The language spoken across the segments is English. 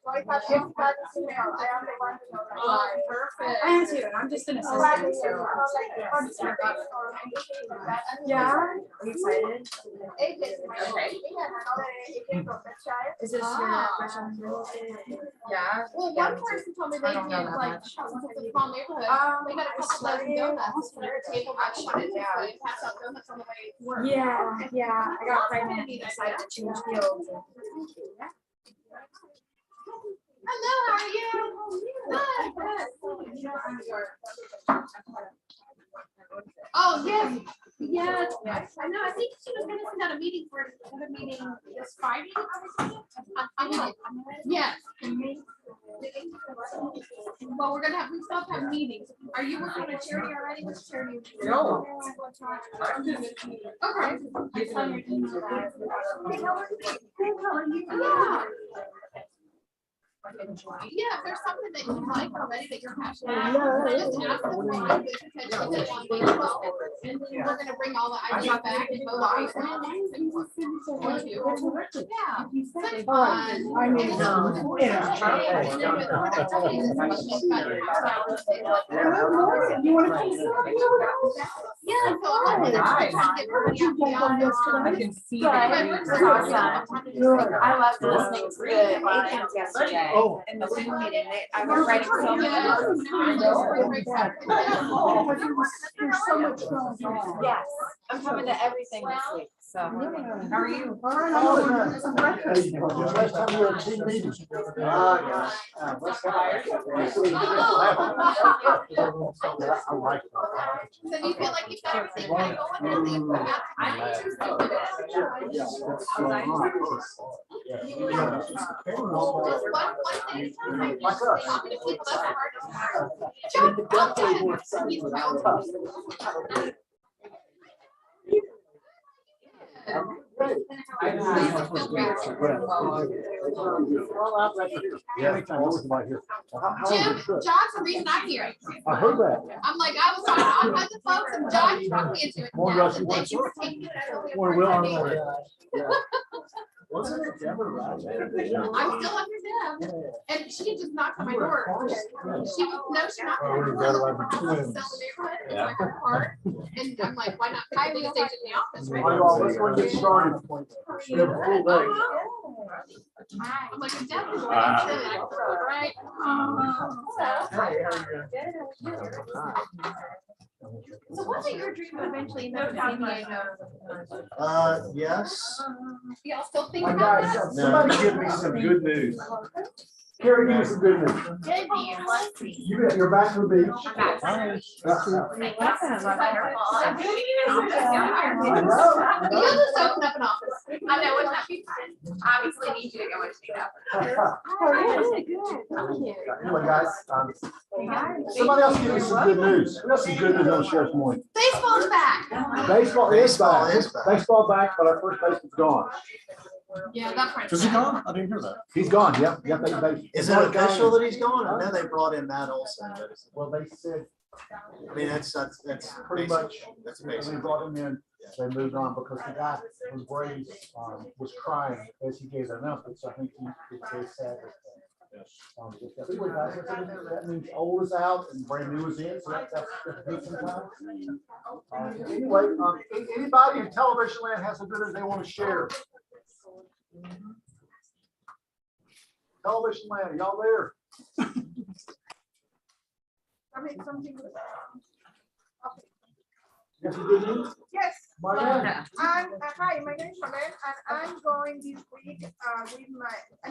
Oh, perfect. I am too. I'm just an assistant. So. Yeah. Are you excited? Okay. Is this your first time? Yeah. Well, one person told me they I don't know did that like, much. it's a small neighborhood, they got a couple dozen donuts for their table. I shut it down and pass out donuts on the way to work. Yeah, yeah. I got pregnant and decided to change fields. Hello, how are you? Good. Oh, yes, yes, I know, I think she was gonna send out a meeting for another meeting this Friday. Yes. Well, we're gonna have, we still have to have meetings. Are you working on a charity already? Which charity? No. Okay. I saw your email. Yeah. Yeah, if there's something that you like already that you're passionate about, just ask them for it, potentially get it on Facebook, and then we're gonna bring all the ideas back and vote on it. Yeah. Such fun. I mean, And then with the holidays, it's much better. You want to? Yeah, so I'm hoping that we can get everybody out to the I office. can see My that. work's awesome. I loved listening to the agents yesterday Oh. in the Zoom meeting. I was writing so many notes. There's so much going on. Yes, I'm coming to everything this week. So, how are you? Last time we were at team meetings. I like it. So do you feel like you've got everything kind of going with it? I think so. Yes, that's Just one thing. I'm talking to people that are hard. John, I'll tell you, he's real. Jim, John's the reason I'm here. I heard that. I'm like, I was talking to all kinds of folks and John talked me into it. More Rusty Thank you for ones. taking it. I don't More know will. if Wasn't it Deborah Rogers? I'm still under them. And she just knocked on my door. She was, no, she knocked on my Oh, you better door. have the twins. Sell the neighborhood, it's like her part. And I'm like, why not pay the stage in the office, right? All right, let's go and get started. We have a full day. I'm like, I'm definitely going to Chile, I prefer, right? So wasn't your dream eventually end up in San Diego? Yes. Y'all still think My about guys, that? somebody give me some good news. Carrie, give me some good news. Good news, let's see. You're back from the beach. I'm back. You'll just open up an office. I know, wouldn't that be fun? Obviously need you to go and speak up. Anyway, guys, somebody else give me some good news. We got some good news on the sheriff's morning. Baseball's back. Baseball is Baseball back. is back. Baseball back, but our first baseman's gone. Yeah, that part's Is he back. gone? I didn't hear that. He's gone, yep, they. Is it official that he's gone? I know they brought in Matt Olson, but Well, they said, I mean, that's pretty much, That's when we basic. brought him in, they moved on because the guy was worried, was crying as he gave their number, so I think he was very sad. Anyway, guys, that means old is out and brand new is in, so that's decent time. Anyway, anybody in television land has some good news they want to share? Television land, are y'all there? I mean, something. You got some good news? Yes. Marlene? Hi, my name is Marlene, and I'm going this week I'm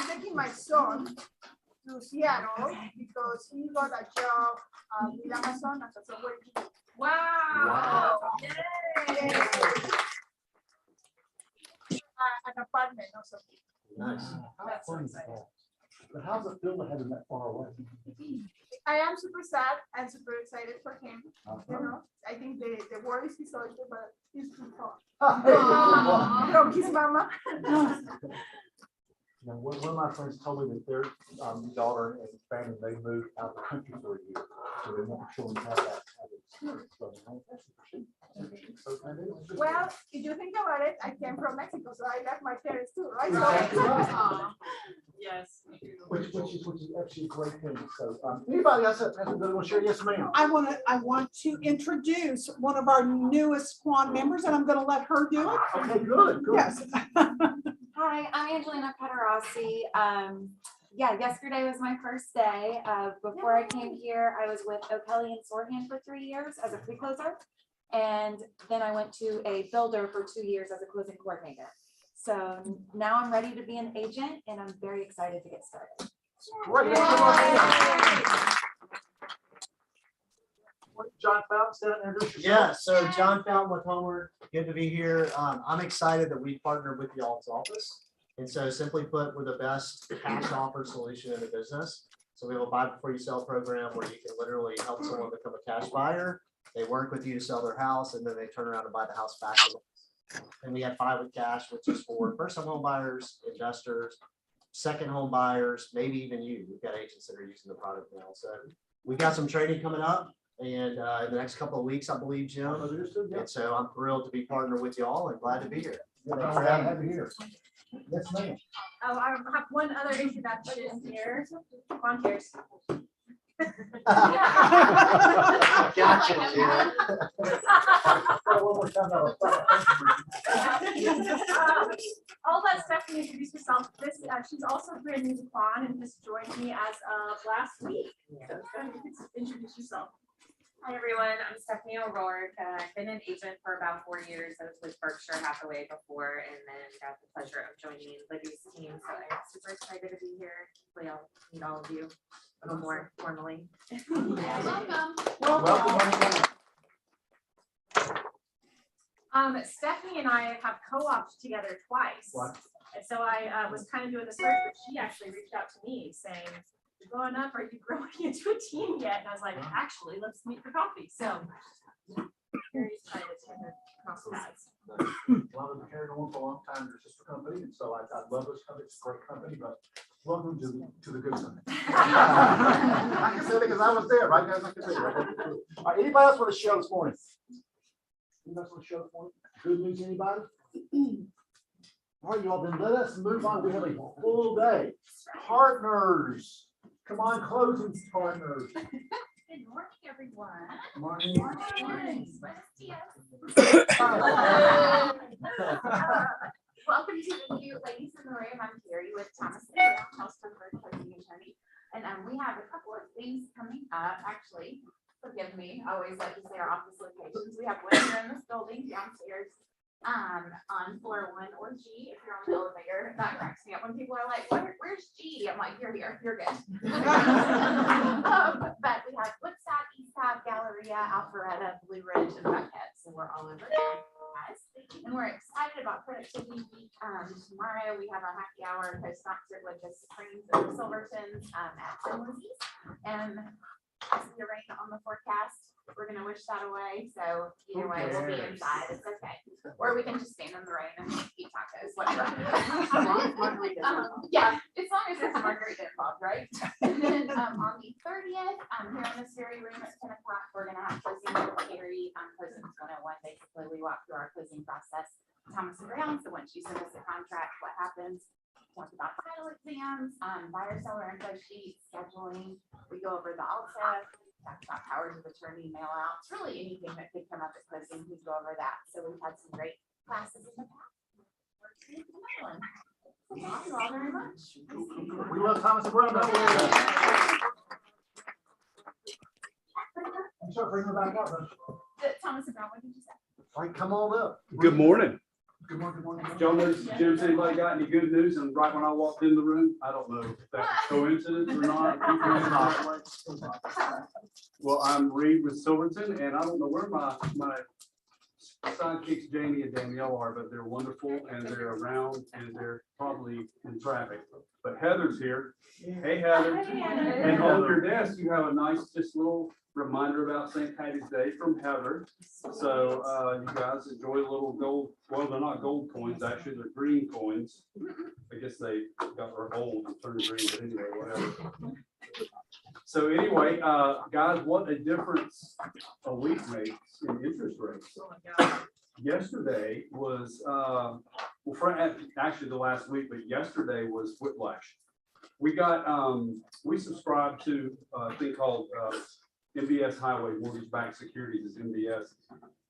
taking my son to Seattle because he got a job with Amazon as a software engineer. Wow. Yay. An apartment also. Nice. How fun is that? But how's it feel to have him that far away? I am super sad and super excited for him. You know, I think the word is disorder, but he's too far from his mama. Now, one of my friends told me that their daughter and family, they moved out of the country for a year. So they want the children to have that experience. So, that's Well, if you think about it, I came from Mexico, so I left my parents too, right? Exactly right. So- Yes. Which is actually a great thing. So, anybody else that has a good one, share? Yes, ma'am. I want to introduce one of our newest Squad members, and I'm gonna let her do it. Okay, good, good. Yes. Hi, I'm Angelina Pederossi. Yeah, yesterday was my first day. Before I came here, I was with O'Kelly and Sorhan for 3 years as a pre-closer. And then I went to a builder for 2 years as a closing coordinator. So now I'm ready to be an agent and I'm very excited to get started. Great. John Fountain, stand up and introduce yourself. Yeah, so John Fountain with Homer, good to be here. I'm excited that we partnered with y'all's office. And so simply put, we're the best cash offer solution in the business. So we have a buy before you sell program where you can literally help someone become a cash buyer. They work with you to sell their house and then they turn around and buy the house back. And we have Buy with Cash, which is for first-time home buyers, investors, second home buyers, maybe even you. We've got agents that are using the product now. So we got some training coming up and in the next couple of weeks, I believe, Jim. And so I'm thrilled to be partnered with y'all and glad to be here. Thanks for having me here. Yes, ma'am. Oh, I have one other introduction here. Come on, cheers. Gotcha, Jim. I'll let Stephanie introduce herself. She's also brand new to Quan and just joined me as of last week. So Stephanie, you can introduce yourself. Hi, everyone. I'm Stephanie O'Rourke. I've been an agent for about 4 years. I was with Berkshire Hathaway before and then got the pleasure of joining Libby's team. So I'm super excited to be here. Hopefully I'll meet all of you a little more formally. Welcome. Stephanie and I have co-opted together twice. What? And so I was kind of doing the search, but she actually reached out to me saying, "You're growing up, are you growing into a team yet?" And I was like, "Actually, let's meet for coffee." So very excited to cross paths. Well, I've been carrying on for a long time, their sister company, and so I love this company, it's a great company, but welcome to the good company. I can say that because I was there, right guys? I can say that, right? All right, anybody else want to share this morning? Anybody else want to share this morning? Good news, anybody? All right, y'all, then let us move on. We have a full day. Partners, come on, closing partners. Good morning, everyone. Morning. Welcome to the new Ladies in the Room. I'm Carrie with Thomas & Brown, House Member Closing Attorney. And we have a couple of things coming up. Actually, forgive me, I always like to say our office locations. We have one here in this building downstairs on floor 1 or G if you're on the elevator. That cracks me up when people are like, where's G? I'm like, you're here, you're good. But we have Woodstock, Eastside, Galleria, Alpharetta, Blue Ridge, and Buckhead. So we're all over there, guys. And we're excited about Productivity Week. Tomorrow we have our happy hour co-sponsored with the Supremes and the Silvertons at Lizzie's. And I see the rain on the forecast. We're gonna wish that away. So either way, we'll be inside. It's okay. Or we can just stand in the rain and eat tacos, whatever. Yeah, as long as there's a margarita involved, right? And then on the 30th, here in this very room at 10 o'clock, we're gonna have closing with Carrie on Closings 101. Basically, we walk through our closing process. Thomas & Brown. So once you send us a contract, what happens? Talk about title exams, buyer seller info sheets, scheduling. We go over the ALTA, talk about powers of attorney, mail outs, really anything that could come up at closing, we go over that. So we've had some great classes in the past. Thank you all very much. We love Thomas & Brown. I'm sorry, bring her back up. Thomas & Brown, what did you say? All right, come on up. Good morning. Good morning, good morning. Joe, Jim's anybody got any good news? And right when I walked in the room, I don't know if that's coincidence or not. Well, I'm Reed with Silverton, and I don't know where my sidekicks Jamie and Danielle are, but they're wonderful and they're around and they're probably in traffic. But Heather's here. Hey, Heather. And on your desk, you have a nice, just little reminder about St. Patty's Day from Heather. So you guys enjoy a little gold. Well, they're not gold coins, actually, they're green coins. I guess they got our old and turned green, but anyway, whatever. So anyway, anyway, guys, what a difference a week makes in interest rates. Oh my God. Yesterday was, actually the last week, but yesterday was whiplash. We got, we subscribe to a thing called MBS Highway Mortgage Backed Securities, is MBS.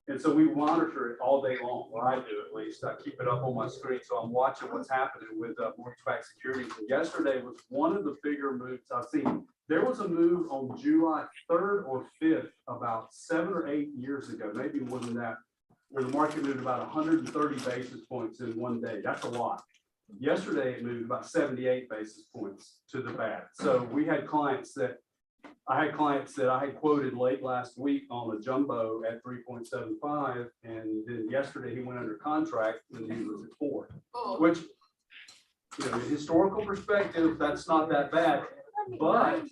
And so we monitor it all day long, or I do at least. I keep it up on my screen, so I'm watching what's happening with mortgage-backed securities. And yesterday was one of the bigger moves I've seen. There was a move on July 3rd or 5th, about 7 or 8 years ago, maybe more than that, where the market moved about 130 basis points in one day. That's a lot. Yesterday, it moved about 78 basis points to the bad. So we had clients that I had quoted late last week on a jumbo at 3.75, and then yesterday he went under contract and he was at 4, which, you know, in historical perspective, that's not that bad, but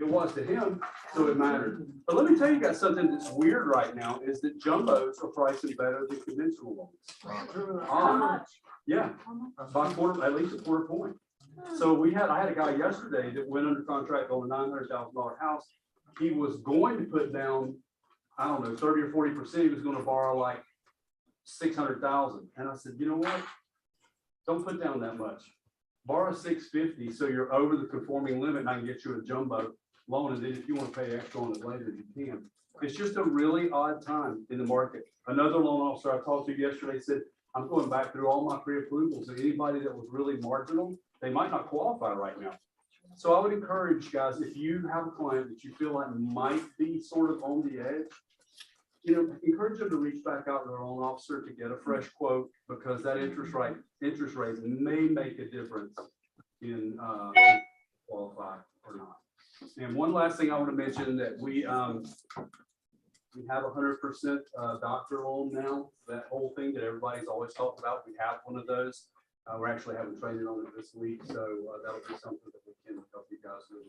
it was to him, so it mattered. But let me tell you guys something that's weird right now is that jumbos are pricing better than conventional loans. Yeah, by at least a quarter point. So I had a guy yesterday that went under contract on a $900,000 house. He was going to put down, I don't know, 30 or 40%. He was going to borrow like 600,000. And I said, you know what? Don't put down that much. Borrow 650 so you're over the conforming limit, and I can get you a jumbo loan. And then if you want to pay extra on it later, you can. It's just a really odd time in the market. Another loan officer I talked to yesterday said, I'm going back through all my pre-approvals, and anybody that was really marginal, they might not qualify right now. So I would encourage guys, if you have a client that you feel like might be sort of on the edge, you know, encourage them to reach back out to their loan officer to get a fresh quote, because that interest rate may make a difference in qualify or not. And one last thing I want to mention, that we have 100% doctor loan now. That whole thing that everybody's always talked about, we have one of those. We're actually having training on it this week, so that'll be something that we can help you guys with.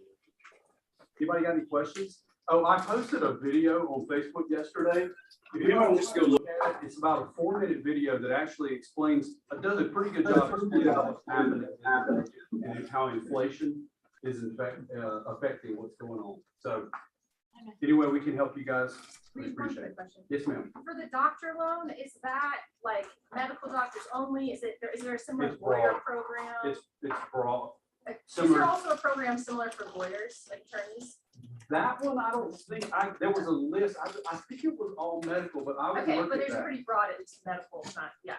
Anybody got any questions? Oh, I posted a video on Facebook yesterday. If anyone wants to go look at it, it's about a 4-minute video that actually explains, does a pretty good job explaining what's happening and how inflation is affecting what's going on. So anyway, we can help you guys. We appreciate it. Yes, ma'am. For the doctor loan, is that like medical doctors only? Is there a similar It's lawyer broad. program? It's broad. Is similar- there also a program similar for lawyers, like attorneys? That one, I don't think, there was a list, I think it was all medical, but I would Okay, look but at there's a that. pretty broad, it's medical, it's not, yeah.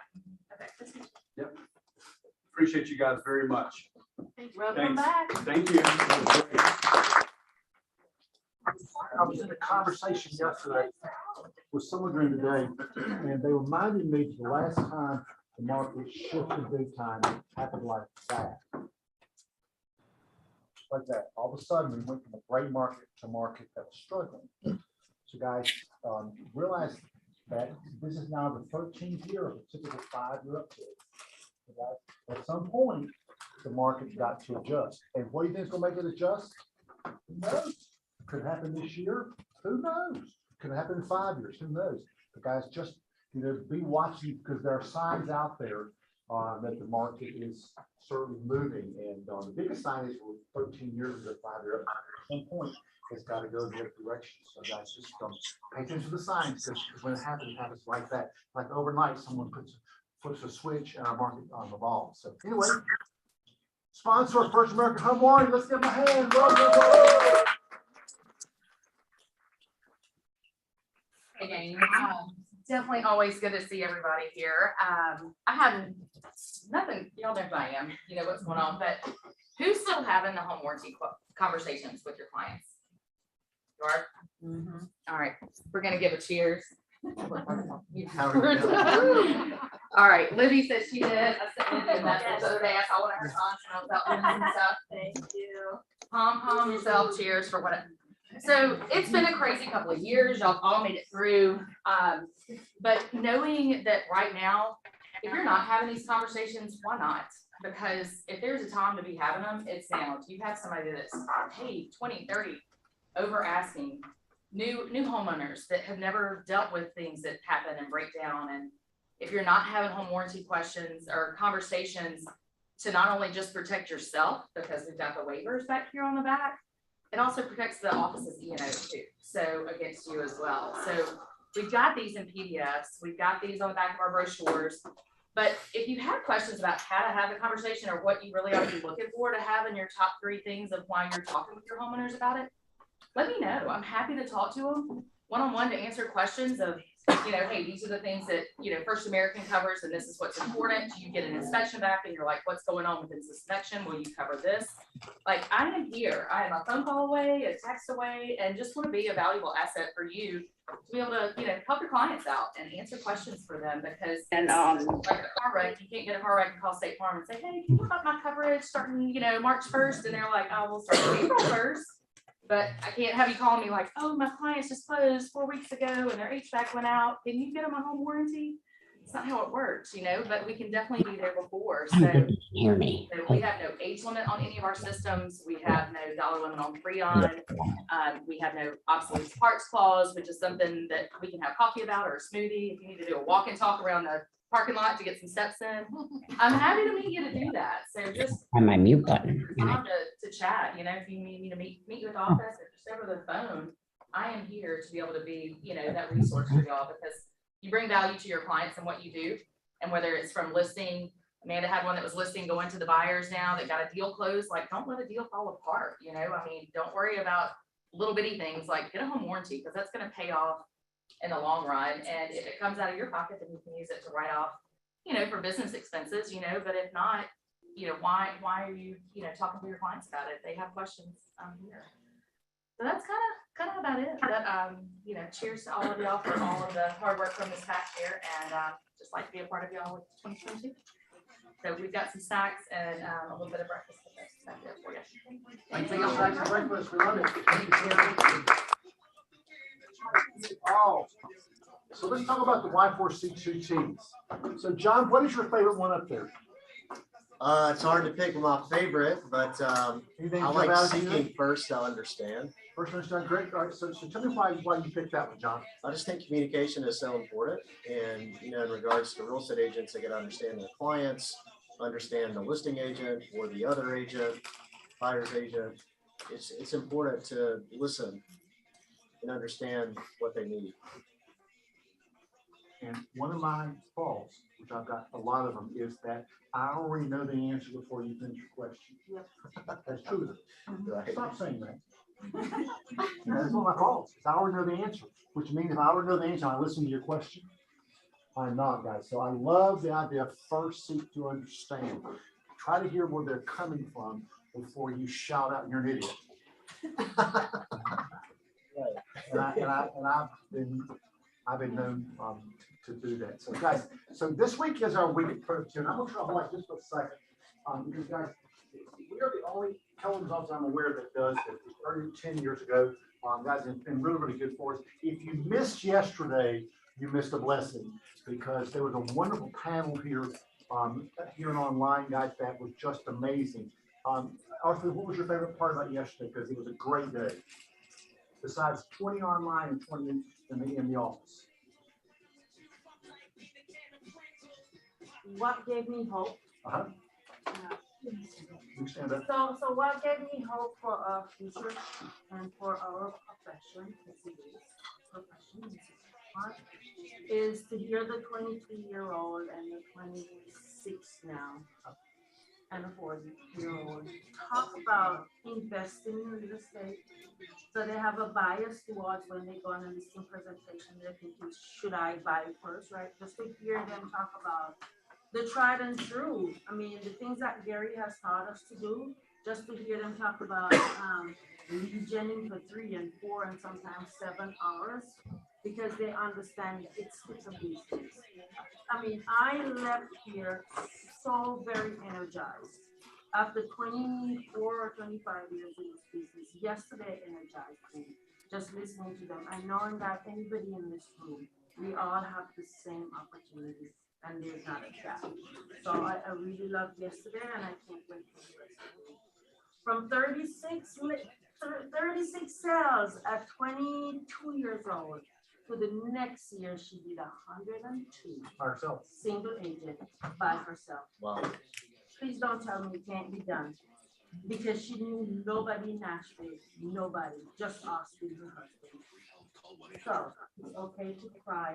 Okay. that's good. Appreciate you guys very much. Welcome Thanks. back. Thank you. I was in a conversation yesterday with someone during the day, and they reminded me the last time the market shifted big time, it happened like that. Like that. All of a sudden, we went from a great market to a market that was struggling. So guys, realize that this is now the 13th year of a typical 5-year uptick. Okay? At some point, the market's got to adjust. And what do you think is going to make it adjust? Who knows? Could happen this year. Who knows? Could happen in 5 years. Who knows? But guys, just be watching, because there are signs out there that the market is certainly moving. And the biggest sign is we're 13 years of the 5-year. At some point, it's got to go the other direction. So guys, just pay attention to the signs, because when it happens like that. Like overnight, someone flips a switch and our market evolves. So anyway, sponsor of First American Home Warranty. Let's give them a hand. Whoa. Hey, gang. Definitely always good to see everybody here. I have nothing, y'all know who I am, you know what's going on, but who's still having the home warranty conversations with your clients? You are? All right, we're gonna give a cheers. How are you doing? All right, Libby said she did. I sent Libby a message the other day. I saw one of her songs and stuff. Thank you. Pom yourself, cheers for what. So it's been a crazy couple of years. Y'all all made it through. But knowing that right now, if you're not having these conversations, why not? Because if there's a time to be having them, it's now. If you have somebody that's, hey, 20, 30, over asking, new homeowners that have never dealt with things that happen and break down. And if you're not having home warranty questions or conversations to not only just protect yourself, because we've got the waivers back here on the back, it also protects the office's E&O too, so against you as well. So we've got these in PDFs, we've got these on the back of our brochures. But if you have questions about how to have a conversation or what you really ought to be looking for to have in your top 3 things of why you're talking with your homeowners about it, let me know. I'm happy to talk to them one-on-one to answer questions of, hey, these are the things that, First American covers and this is what's important. You get an inspection back and you're like, what's going on with this inspection? Will you cover this? Like, I am here. I am a phone call away, a text away, and just want to be a valuable asset for you to be able to, help your clients out and answer questions for them because like a car wreck, you can't get a car wreck and call State Farm and say, hey, can you up my coverage starting, March 1st? And they're like, oh, we'll start April 1st. But I can't have you call me like, oh, my client's just closed 4 weeks ago and their HVAC went out. Can you get them a home warranty? It's not how it works, but we can definitely be there before. So Hear me. so we have no age limit on any of our systems. We have no dollar limit on Freon. We have no obsolete parts clause, which is something that we can have coffee about or a smoothie. If you need to do a walk and talk around the parking lot to get some steps in, I'm happy to meet you to do that. So just On my mute button. time to chat, if you need me to meet you at the office or just over the phone, I am here to be able to be, that resource for y'all because you bring value to your clients and what you do. And whether it's from listing, Amanda had one that was listing going to the buyers now that got a deal closed, like don't let a deal fall apart, don't worry about little bitty things like get a home warranty because that's going to pay off in the long run. And if it comes out of your pocket, then you can use it to write off, for business expenses, but if not, why are you, talking to your clients about it? If they have questions, I'm here. So that's kind of about it. But, cheers to all of y'all for all of the hard work from this past year and just like to be a part of y'all with 2022. So we've got some snacks and a little bit of breakfast back there for you. Thank you. Snacks and breakfast. We love it. Oh, so let's talk about the Y4C2 teams. So John, what is your favorite one up there? It's hard to pick my favorite, but Anything I jump like out at you? seeking first to understand. First one's done great. All right, so tell me why you picked that one, John. I just think communication is so important. And, in regards to real estate agents, they got to understand their clients, understand the listing agent or the other agent, buyer's agent. It's important to listen and understand what they need. And one of my faults, which I've got a lot of them, is that I already know the answer before you finish your question. Yep. That's true. Right. Stop saying that. That's one of my faults. I already know the answer, which means if I already know the answer, I listen to your question. I'm not, guys. So I love the idea of first seek to understand. Try to hear where they're coming from before you shout out you're an idiot. And I've been known to do that. So guys, so this week is our week of productivity. And I'm gonna try to hold just for a second. Because guys, we are the only television office I'm aware that does this. We started 10 years ago. Guys, it's been really, really good for us. If you missed yesterday, you missed a blessing because there was a wonderful panel here here and online, guys, that was just amazing. Arthur, what was your favorite part about yesterday? Because it was a great day. Besides 20 online and 20 in the office. What gave me hope? You stand up. So what gave me hope for our future and for our profession, is to hear the 23-year-old and the 26 now and a 40-year-old talk about investing in real estate. So they have a bias towards when they go on a listing presentation, they're thinking, should I buy first, right? Just to hear them talk about the tried and true. I mean, the things that Gary has taught us to do, just to hear them talk about lead genning for 3 and 4 and sometimes 7 hours, because they understand it's a business. I mean, I left here so very energized. After 24 or 25 years in this business, yesterday energized me, just listening to them and knowing that anybody in this room, we all have the same opportunity and there's not a gap. So I really loved yesterday and I can't wait for the rest of the week. From 36 sales at 22 years old to the next year, she did 102. By herself. Single agent by herself. Wow. Please don't tell me it can't be done. Because she knew nobody in Nashville, nobody, just us with her husband. So it's okay to cry.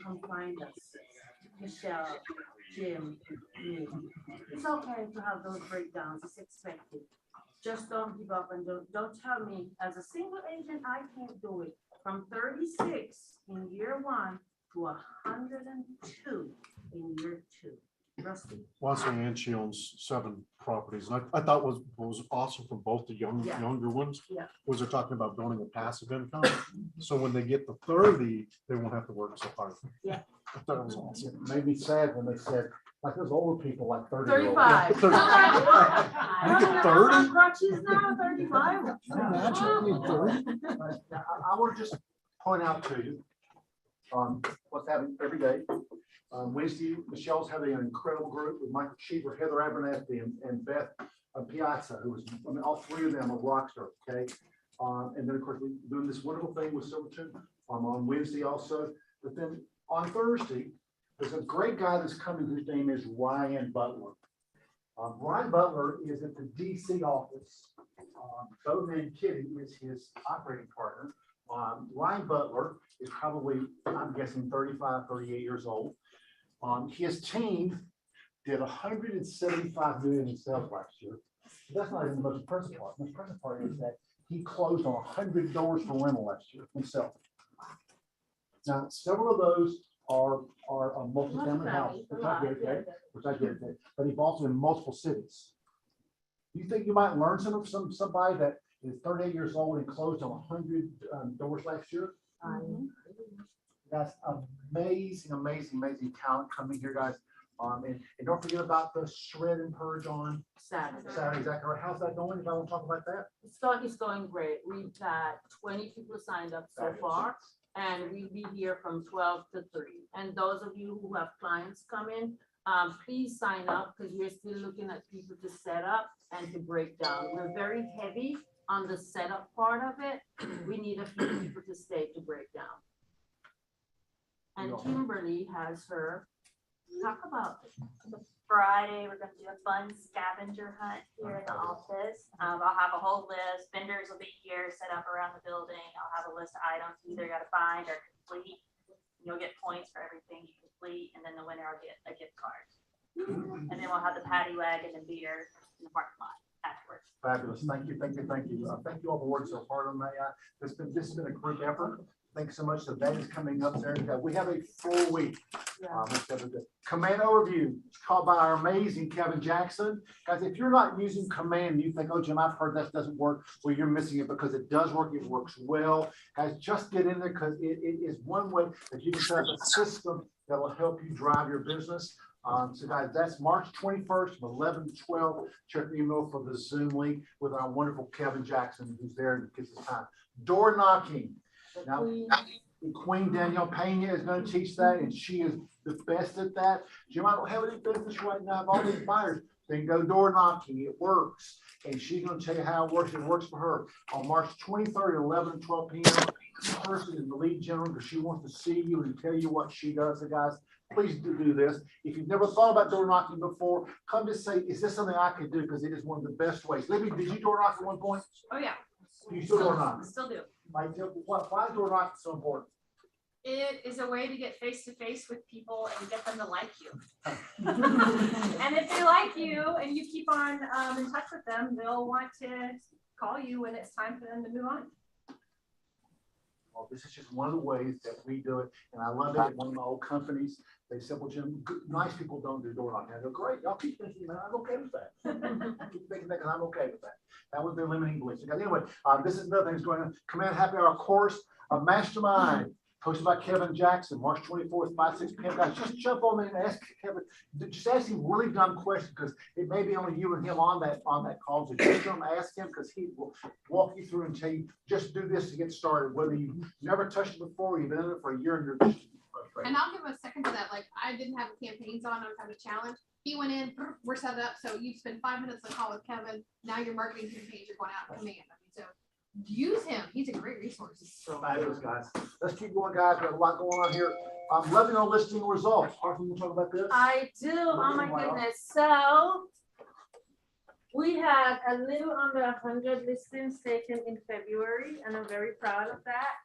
Come find us. Michelle, Jim, me. It's okay to have those breakdowns. It's expected. Just don't give up and don't tell me as a single agent, I can't do it. From 36 in year 1 to 102 in year 2. Rusty? Leslie Ann, she owns 7 properties, and I thought was awesome from both the Yeah. younger ones. Yeah. Was they're talking about building a passive income, so when they get to 30, they won't have to work so hard. Yeah. I thought it was awesome. It made me sad when they said, like those older people, like 30. 35. You get 30? Crutches now, 35. Imagine being 30. I want to just point out to you, what's happening every day. Wednesday, Michelle's having an incredible group with Michael Cheever, Heather Abernathy, and Beth Piazza, who was, I mean, all 3 of them are rock stars, okay? And then, of course, we're doing this wonderful thing with Silverton on Wednesday also. But then on Thursday, there's a great guy that's coming whose name is Ryan Butler. Ryan Butler is at the DC office. Boatman Kitty is his operating partner. Ryan Butler is probably, I'm guessing, 35, 38 years old. His team did 175 million in sales last year. That's not even the most impressive part. The most impressive part is that he closed on 100 doors for rental last year himself. Now, several of those are multifamily houses, which I get, okay? Okay? But he bought them in multiple cities. Do you think you might learn somebody that is 38 years old and closed on 100 doors last year? That's amazing talent coming here, guys. And don't forget about the shred and purge on Saturday. exactly right. How's that going? If I want to talk about that. It's going great. We've got 20 people signed up so far, and we'll be here from 12 to 3. And those of you who have clients come in, please sign up because we're still looking at people to set up and to break down. We're very heavy on the setup part of it. We need a few people to stay to break down. And Kimberly has her talk about it. Friday, we're gonna do a fun scavenger hunt here in the office. I'll have a whole list. Vendors will be here, set up around the building. I'll have a list of items you either gotta find or complete. You'll get points for everything you complete, and then the winner will get a gift card. And then we'll have the paddy wagon and beer in the parking lot afterwards. Fabulous. Thank you. Thank you all for working so hard on that. This has been a group effort. Thanks so much. The event is coming up there. We have a full week. Command overview, it's called by our amazing Kevin Jackson. Guys, if you're not using Command, you think, oh, Jim, I've heard that doesn't work. Well, you're missing it because it does work. It works well. Guys, just get in there because it is one way that you can set up a system that will help you drive your business. So guys, that's March 21st from 11 to 12. Check the email for the Zoom link with our wonderful Kevin Jackson, who's there and gives us time. Door knocking. Now, Queen Danielle Pena is going to teach that, and she is the best at that. Jim, I don't have any business right now. I have all these buyers. Then go door knocking. It works. And she's going to tell you how it works. It works for her. On March 23rd at 11 and 12 p.m., this person is the lead general because she wants to see you and tell you what she does. So guys, please do this. If you've never thought about door knocking before, come to say, is this something I could do? Because it is one of the best ways. Libby, did you door knock at one point? Oh, yeah. You still door knock? Still do. Why is door knocking so important? It is a way to get face to face with people and get them to like you. And if they like you and you keep on in touch with them, they'll want to call you when it's time for them to move on. Well, this is just one of the ways that we do it. And I love it at one of my old companies. They said, well, Jim, nice people don't do door knocking. I go, great. Y'all keep thinking that. I'm okay with that. I keep thinking that because I'm okay with that. That was their limiting beliefs. Anyway, this is another thing that's going on. Command Happy Hour course, a mastermind hosted by Kevin Jackson, March 24th, 5, 6 p.m. Guys, just jump on there and ask Kevin. Just ask him really dumb questions because it may be only you and him on that call. So just come ask him because he will walk you through and tell you, just do this to get started. Whether you've never touched it before, you've been in it for a year and you're just and I'll give a second to that. Like I didn't have campaigns on, I was having a challenge. He went in, we're set up. So you spend 5 minutes on call with Kevin. Now your marketing campaigns are going out in command. I mean, so use him. He's a great resource. so fabulous, guys. Let's keep going, guys. We have a lot going on here. Let me know listing results. Arthur, you want to talk about this? I do. Oh my goodness. So We had a little under 100 listings taken in February, and I'm very proud of that.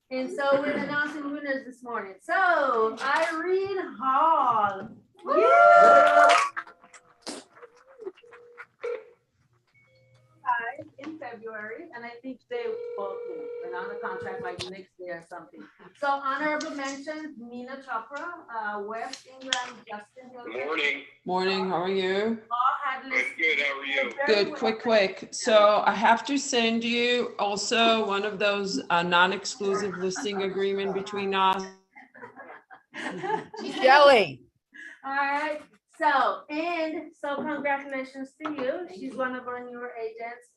And so we're announcing winners this morning. So Irene Hall. In February, and I think they both went on the contract like next year or something. So honorable mentions, Meena Chopra, West England, Justin Hill. Good morning. Morning, how are you? All had listed. Good, how are you? Good, quick. So I have to send you also one of those non-exclusive listing agreement between us. Kelly. All right, so congratulations to you. She's one of our newer agents.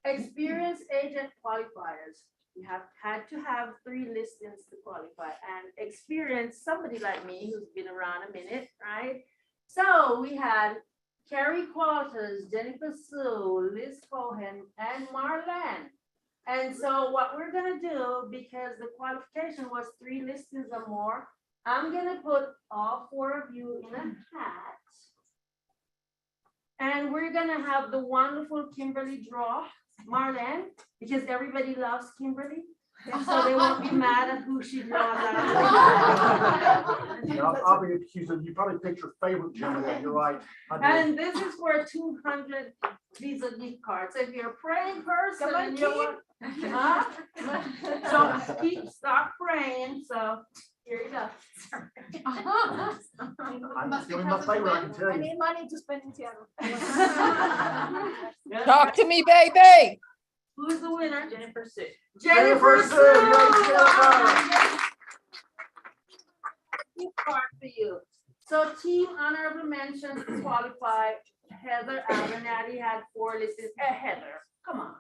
Experienced agent qualifiers. You have had to have 3 listings to qualify, and experienced somebody like me who's been around a minute, right? So we had Carrie Quarters, Jennifer Sue, Liz Cohen, and Marlene. And so what we're gonna do, because the qualification was 3 listings or more, I'm gonna put all 4 of you in a hat. And we're gonna have the wonderful Kimberly draw Marlene, because everybody loves Kimberly. And so they won't be mad at who she draws out. I'll be accused of, you probably picked your favorite gentleman, you're right. I did. And this is for 200 Visa gift cards. So if you're a praying person and you want, so start praying. So here you go. I'm feeling my favorite, I can tell I you. need money to spend in Seattle. Talk to me, baby. Who's the winner? Jennifer Sue. Jennifer Sue. Jennifer. Gift card for you. So team honorable mentions qualified. Heather Abernathy had 4 listings. Heather, come on.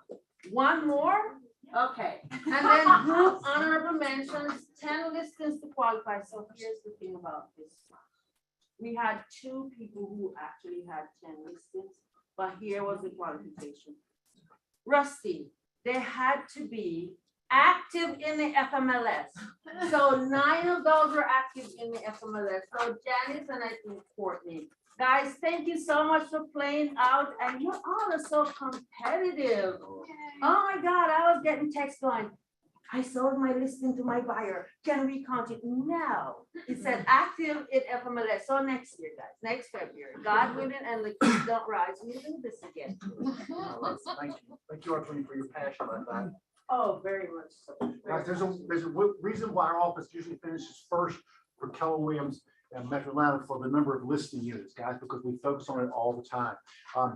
One more? Okay. And then group honorable mentions, 10 listings to qualify. So here's the thing about this one. We had 2 people who actually had 10 listings, but here was the qualification. Rusty, they had to be active in the FMLS. So 9 of those were active in the FMLS. So Janice and I think Courtney. Guys, thank you so much for playing out, and you all are so competitive. Oh my God, I was getting text going, I sold my listing to my buyer. Can we count it? No. It said active in FMLS. So next year, guys, next February, God willing, and the kids don't rise, we do this again. Thank you. Thank you, Arthur, for your passion about that. Oh, very much so. Guys, there's a reason why our office usually finishes first for Keller Williams and Metro Atlanta for the number of listing units, guys, because we focus on it all the time.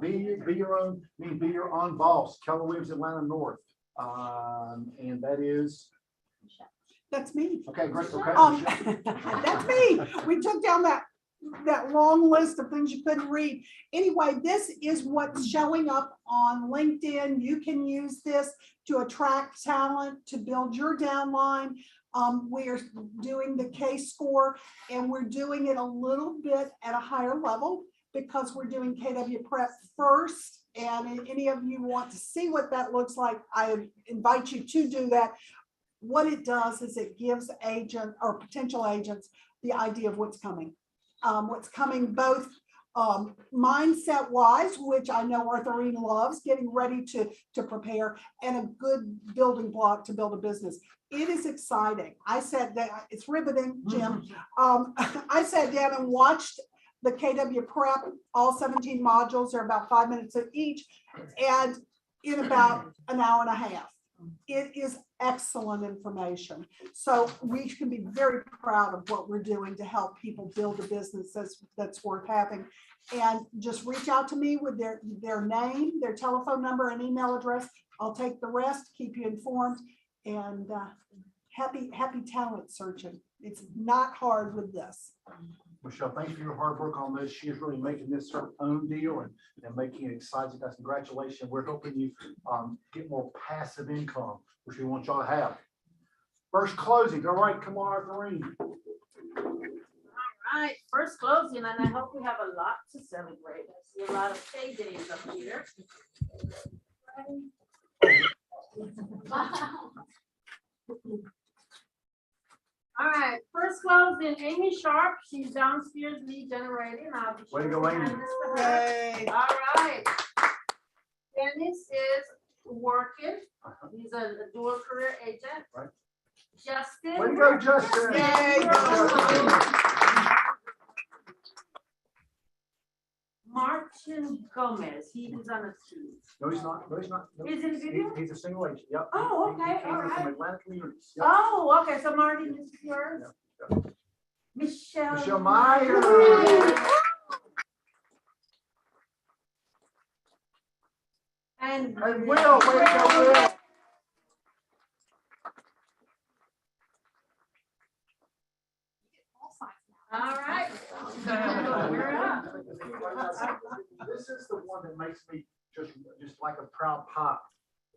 Be your own boss, Keller Williams Atlanta North. And that is. That's me. Okay, great. Okay. That's me. We took down that long list of things you couldn't read. Anyway, this is what's showing up on LinkedIn. You can use this to attract talent, to build your downline. We're doing the K-score, and we're doing it a little bit at a higher level because we're doing KW Prep first. And if any of you want to see what that looks like, I invite you to do that. What it does is it gives agent or potential agents the idea of what's coming both mindset wise, which I know Arthurine loves, getting ready to prepare, and a good building block to build a business. It is exciting. I sat down, it's riveting, Jim. I sat down and watched the KW Prep, all 17 modules are about 5 minutes each, and in about an hour and a half. It is excellent information. So we can be very proud of what we're doing to help people build a business that's worth having. And just reach out to me with their name, their telephone number, and email address. I'll take the rest, keep you informed, and happy talent searching. It's not hard with this. Michelle, thank you for your hard work on this. She is really making this her own deal and making it exciting. Guys, congratulations. We're helping you get more passive income, which we want y'all to have. First closing. All right, come on, Arthurine. All right, first closing, and I hope we have a lot to celebrate. I see a lot of paydays up here. All right, first closing, Amy Sharp, she's downstairs lead generating. Way to go, Amy. All right. Dennis is working. He's a dual career agent. Right. Justin. Way to go, Justin. Yay. Martin Gomez, he is on a team. No, he's not. No, he's not. No. Is it video? He's a single agent. Yep. Oh, He okay, came all from right. Atlanta Communities. Yep. Oh, okay, so Martin is yours. Michelle. Michelle Meyer. And And Will, way to go, Will. All right. So we're up. This is the one that makes me just like a proud pop,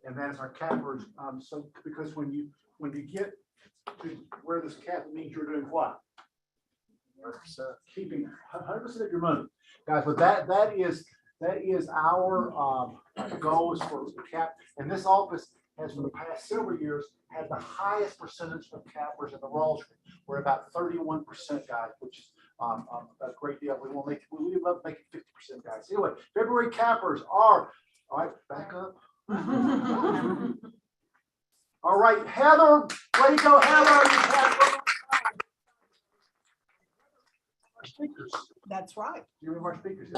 and that is our cappers. So because when you get to wear this cap, it means you're doing what? So keeping 100% of your money, guys. But that is our goals for the cap, and this office has for the past several years had the highest percentage of cappers in the Wall Street. We're about 31%, guys, which is a great deal. We want to make we love making 50%, guys. Anyway, February cappers are all right. Back up. All right, Heather, way to go, Heather. You capped our speakers. That's right. You remember our speakers?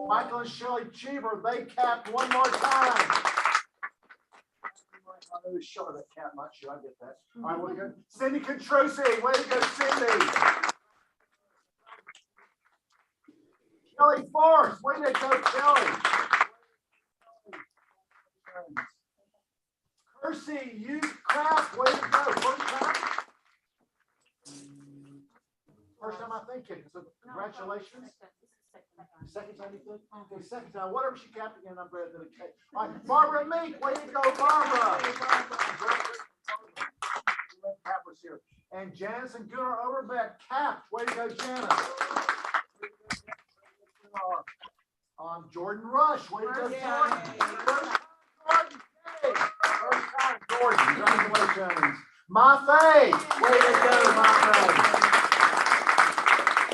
Michael and Shelley Cheever, they capped one more time. I know short of that cap, not sure. I get that. All right, we're good. Cindy Controsi, way to go, Cindy. Kelly Forrest, way to go, Kelly. Kersey, you crap, way to go. First time. First time I think it. So congratulations. Second time you think? Okay, second time. Whatever she capped again, I'm glad that it came. All right, Barbara Meek, way to go, Barbara. Cappers here. And Janice and Gunnar Overbeck capped. Way to go, Janice. Jordan Rush, way to go, Jordan. First time, Jordan. Congratulations. Mafe, way to go, Mafe.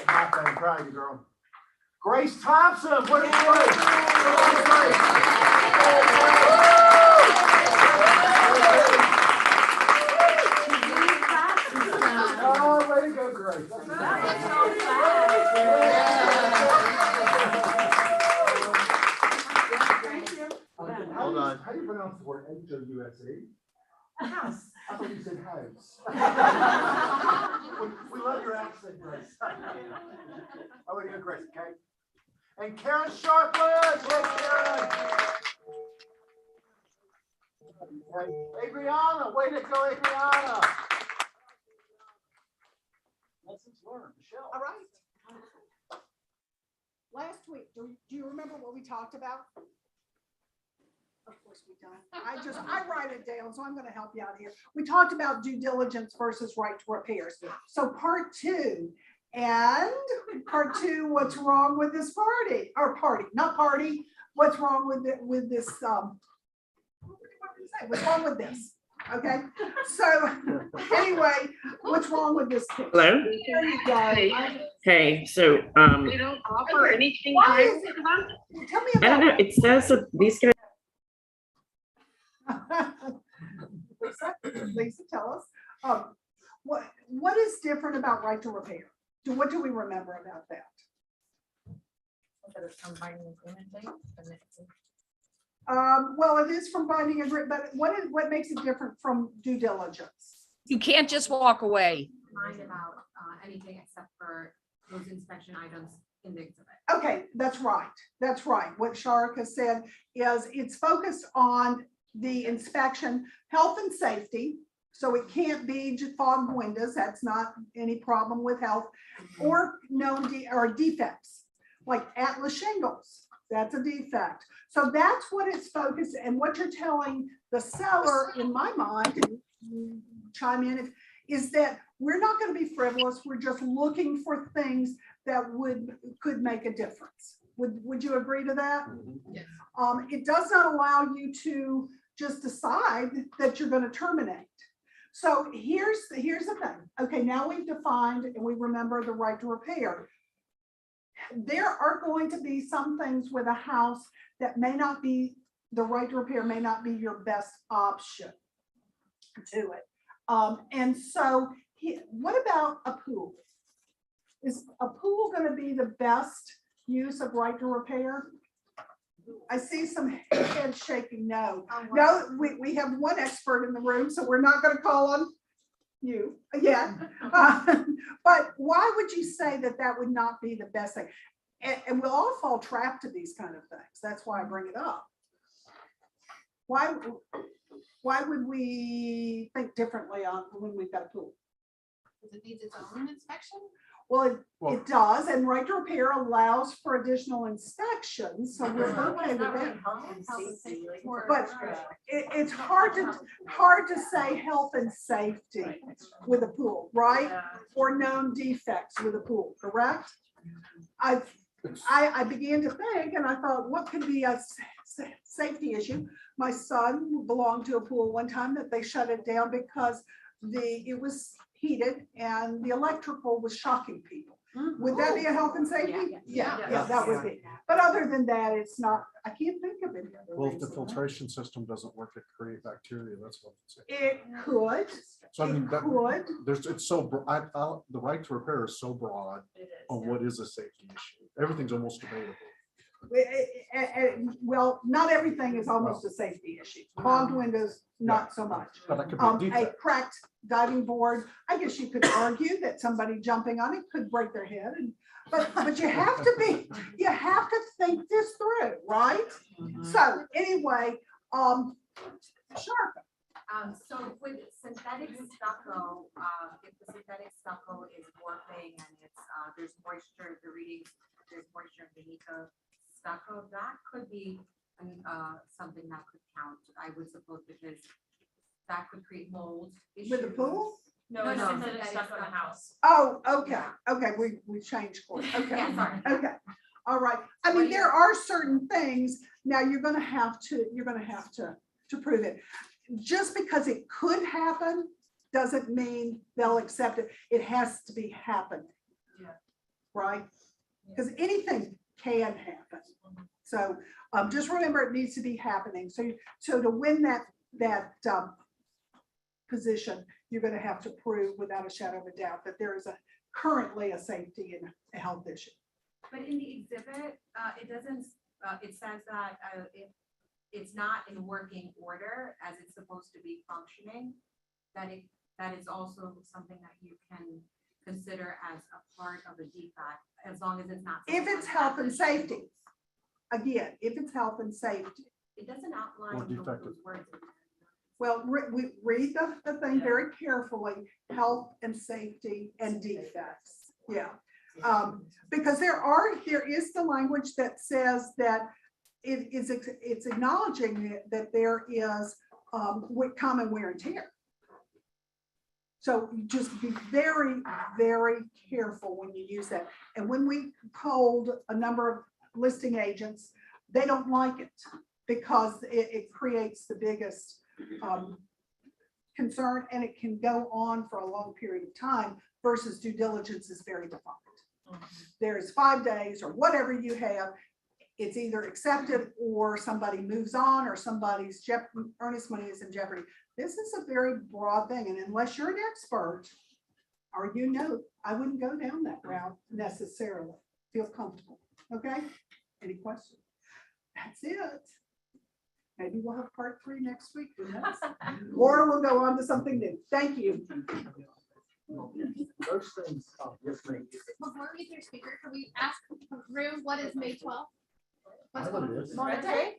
Mafe, I'm proud of you, girl. Grace Thompson, what is Grace? Oh, way to go, Grace. Hold on. How do you pronounce the word H-O-U-S-E? House. I thought you said house. We love your accent, Grace. Oh, way to go, Grace, okay? And Karen Sharpless, yes, Karen. Okay. Adriana, way to go, Adriana. Lessons learned, Michelle. All right. Last week, do you remember what we talked about? Of course we don't. I write it down, so I'm gonna help you out here. We talked about due diligence versus right to repairs. So part two, what's wrong with this party? Or party, not party, what's wrong with it, with this, what's wrong with this? Okay, so anyway, what's wrong with this? Hello? There you go. Hey, so, We don't offer anything. Why is it? Tell me I don't know, about it. it says that these guys. Lisa, tell us, what is different about right to repair? What do we remember about that? Well, it is from binding agreement, but what makes it different from due diligence? You can't just walk away. Mind about anything except for those inspection items in the exhibit. Okay, that's right. That's right. What Sharika said is it's focused on the inspection, health and safety. So it can't be just fogged windows. That's not any problem with health or known defects like Atlas shingles. That's a defect. So that's what it's focused. And what you're telling the seller, in my mind, and you chime in, is that we're not going to be frivolous. We're just looking for things that could make a difference. Would you agree to that? Yes. It does not allow you to just decide that you're going to terminate. So here's the thing. Okay, now we've defined and we remember the right to repair. There are going to be some things with a house that may not be, the right to repair may not be your best option to it. And so what about a pool? Is a pool gonna be the best use of right to repair? I see some heads shaking no. No, we have one expert in the room, so we're not gonna call on you yet. But why would you say that that would not be the best thing? And we'll all fall trap to these kind of things. That's why I bring it up. Why would we think differently on when we've got a pool? Because it needs its own inspection? Well, it does, and right to repair allows for additional inspections, so we're okay with that. But it's hard to say health and safety with a pool, right? Or known defects with a pool, correct? I began to think, and I thought, what could be a safety issue? My son belonged to a pool one time that they shut it down because it was heated and the electrical was shocking people. Would that be a health and safety? Yeah, that would be. But other than that, it's not, I can't think of any other Well, if the reason. filtration system doesn't work, it creates bacteria, that's what I'm saying. It could, So I mean, it that, could. it's so, the right to repair is so broad on what is a safety issue. Everything's almost debatable. Well, not everything is almost a safety issue. Clogged windows, not so much. But that could be a A defect. cracked diving board, I guess you could argue that somebody jumping on it could break their head, but you have to think this through, right? So anyway, sure. So with synthetic stucco, if the synthetic stucco is warping and it's, there's moisture, there's moisture beneath the stucco, that could be something that could count, I would suppose, because that could create mold issues. With the pool? No, synthetic stuff in the house. Oh, okay, we changed course, okay, Yeah, sorry. okay, all right. I mean, there are certain things, now you're gonna have to prove it. Just because it could happen, doesn't mean they'll accept it. It has to be happening. Yeah. Right? Because anything can happen. So just remember, it needs to be happening. So to win that position, you're going to have to prove without a shadow of a doubt that there is currently a safety and a health issue. But in the exhibit, it doesn't, it says that if it's not in working order as it's supposed to be functioning, that is also something that you can consider as a part of a defect, as long as it's not. If it's health and safety, again, if it's health and safety. It doesn't outline Or those defective. words. Well, we read the thing very carefully, health and safety and defects, yeah. Because there is the language that says that it's acknowledging that there is common wear and tear. So you just be very, very careful when you use that. And when we polled a number of listing agents, they don't like it because it creates the biggest concern, and it can go on for a long period of time versus due diligence is very defined. There's 5 days or whatever you have, it's either accepted or somebody moves on or somebody's earnest money is in jeopardy. This is a very broad thing, and unless you're an expert or you know, I wouldn't go down that route necessarily. Feel comfortable, okay? Any questions? That's it. Maybe we'll have part 3 next week, who knows? Or we'll go on to something new. Thank you. Those things, yes, ma'am. Before we get your speaker, can we ask the room, what is May 12th? I know what it is. Red Day?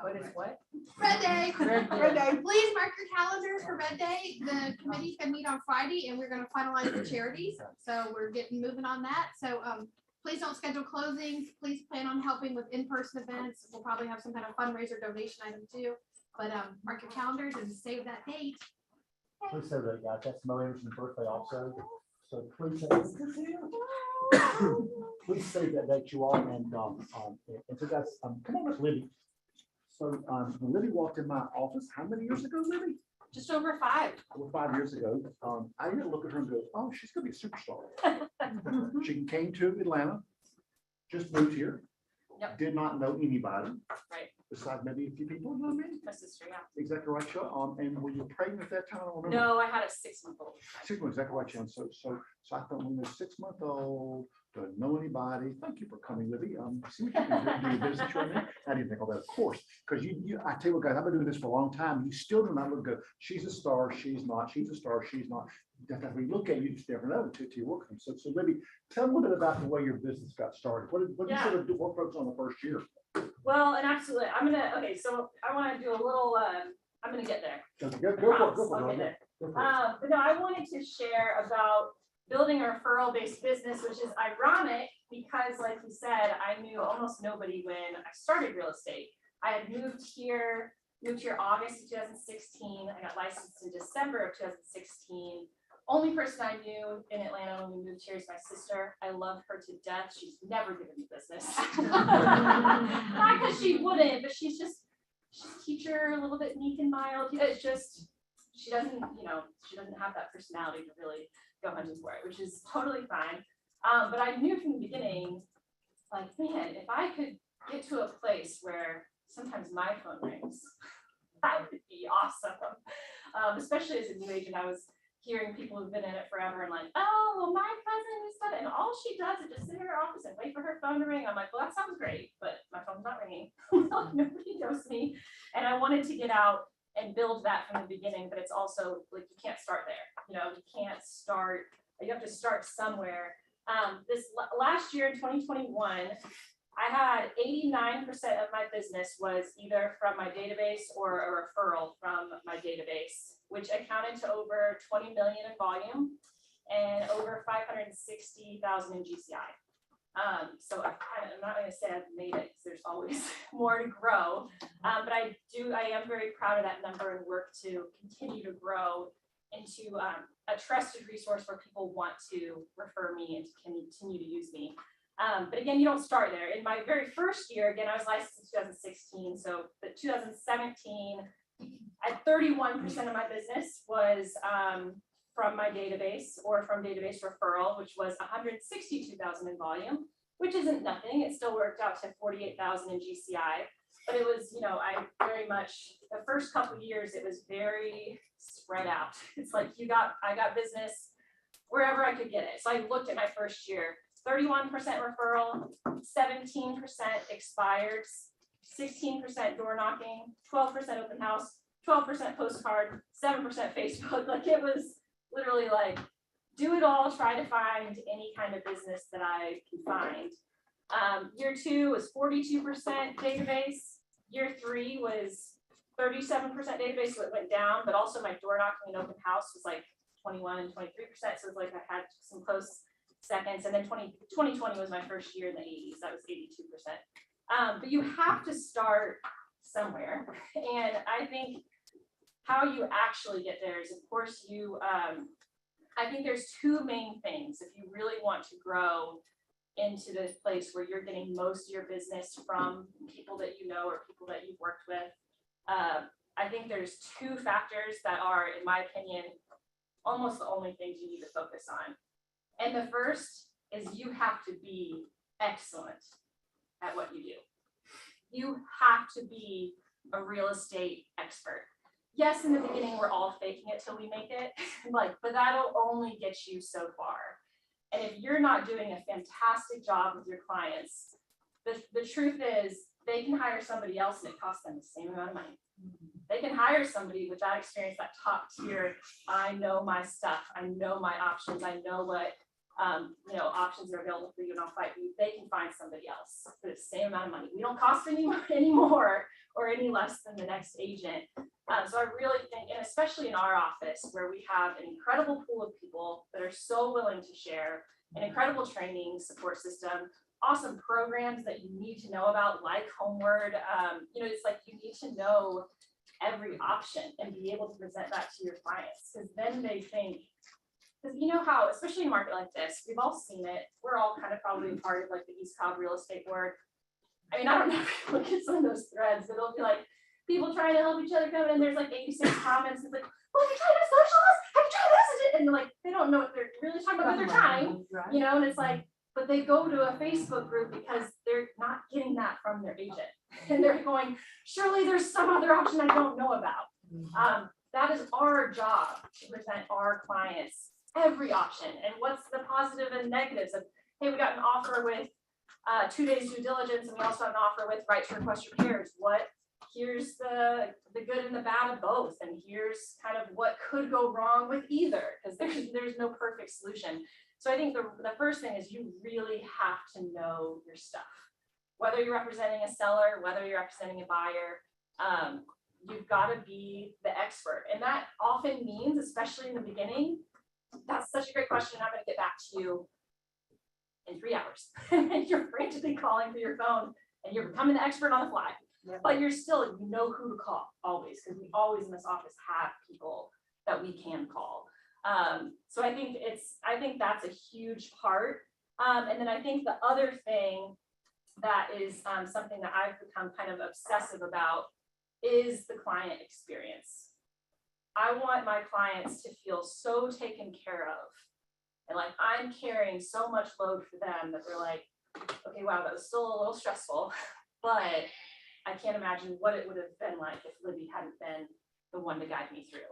What is what? Red Day. Red Day. Please mark your calendars for Red Day. The committee's gonna meet on Friday and we're gonna finalize the charities. So we're moving on that. So please don't schedule closings. Please plan on helping with in-person events. We'll probably have some kind of fundraiser donation item too. But mark your calendars and save that date. Please say that, guys. That's Mo Anderson's birthday also. So please say, please say that you all, and so guys, come on up, Libby. So when Libby walked in my office, how many years ago, Libby? Just over 5. Well, 5 years ago, I didn't look at her and go, oh, she's gonna be a superstar. She came to Atlanta, just moved here, Yep. did not know anybody. Right. Besides maybe a few people, you know what I mean? My sister, yeah. Exactly right, Sean. And were you pregnant at that time? I don't remember. No, I had a 6-month-old. 6 months, exactly right, Sean. So I thought when they're 6-month-old, don't know anybody. Thank you for coming, Libby. See what you can do your business with me. I didn't think all that, of course, because I tell you what, guys, I've been doing this for a long time. You still do not look good. She's a star, she's not. She's a star, she's not. That we look at you, just never know until you work with them. So Libby, tell me a little bit about the way your business got started. What did you sort of do? What focus on the first year? Well, and absolutely, okay, so I want to do a little, I'm gonna get there. Okay, go for it, I'll go for get it. there. Go for it. But no, I wanted to share about building a referral-based business, which is ironic because like you said, I knew almost nobody when I started real estate. I had moved here August of 2016. I got licensed in December of 2016. Only person I knew in Atlanta when we moved here is my sister. I love her to death. She's never given me business. Not because she wouldn't, but she's a teacher, a little bit meek and mild. It's just, she doesn't have that personality to really go hunting for it, which is totally fine. But I knew from the beginning, like, man, if I could get to a place where sometimes my phone rings, that would be awesome. Especially as a new agent, I was hearing people who've been in it forever and like, oh, well, my cousin is that, and all she does is just sit in her office and wait for her phone to ring. I'm like, well, that sounds great, but my phone's not ringing. Nobody knows me. And I wanted to get out and build that from the beginning, but it's also like, you can't start there. You have to start somewhere. This last year in 2021, I had 89% of my business was either from my database or a referral from my database, which accounted to over 20 million in volume and over 560,000 in GCI. So I'm not going to say I've made it because there's always more to grow, but I am very proud of that number and work to continue to grow into a trusted resource where people want to refer me and to continue to use me. But again, you don't start there. In my very first year, again, I was licensed in 2016. So the 2017, at 31% of my business was from my database or from database referral, which was 162,000 in volume, which isn't nothing. It still worked out to 48,000 in GCI. But it was, I very much, the first couple of years, it was very spread out. It's like I got business wherever I could get it. So I looked at my first year, 31% referral, 17% expireds, 16% door knocking, 12% open house, 12% postcard, 7% Facebook. Like it was literally like, do it all, try to find any kind of business that I can find. Year 2 was 42% database. Year 3 was 37% database, so it went down, but also my door knocking and open house was like 21 and 23%. So it's like I had some close seconds. And then 2020 was my first year in the 80s. That was 82%. But you have to start somewhere. And I think how you actually get there is, of course, I think there's 2 main things. If you really want to grow into this place where you're getting most of your business from people that you know or people that you've worked with, I think there's 2 factors that are, in my opinion, almost the only things you need to focus on. And the first is you have to be excellent at what you do. You have to be a real estate expert. Yes, in the beginning, we're all faking it till we make it, but that'll only get you so far. And if you're not doing a fantastic job with your clients, the truth is they can hire somebody else and it costs them the same amount of money. They can hire somebody with that experience, that top tier. I know my stuff. I know my options. I know what options are available for you, and I'll fight you. They can find somebody else for the same amount of money. We don't cost any more or any less than the next agent. So I really think, and especially in our office where we have an incredible pool of people that are so willing to share, an incredible training support system, awesome programs that you need to know about, like Homeward. It's like you need to know every option and be able to present that to your clients, because then they think, because you know how, especially in a market like this, we've all seen it. We're all kind of probably part of like the East Cobb real estate board. I mean, I don't know if you look at some of those threads, but it'll be like people trying to help each other come in, and there's like 86 comments. It's like, well, have you tried this socialist? Have you tried this? And like, they don't know what they're really talking about, but they're trying, and it's like, but they go to a Facebook group because they're not getting that from their agent. And they're going, surely there's some other option I don't know about. That is our job to present our clients every option and what's the positive and negatives of, hey, we got an offer with 2 days due diligence, and we also have an offer with right to request repairs. Here's the good and the bad of both, and here's kind of what could go wrong with either, because there's no perfect solution. So I think the first thing is you really have to know your stuff. Whether you're representing a seller, whether you're representing a buyer, you've got to be the expert. And that often means, especially in the beginning, that's such a great question. I'm going to get back to you in 3 hours. And you're frantically calling through your phone and you're becoming the expert on the fly. But you're still, you know who to call always, because we always in this office have people that we can call. So I think that's a huge part. And then I think the other thing that is something that I've become kind of obsessive about is the client experience. I want my clients to feel so taken care of, and like I'm carrying so much load for them that they're like, okay, wow, that was still a little stressful, but I can't imagine what it would have been like if Libby hadn't been the one to guide me through.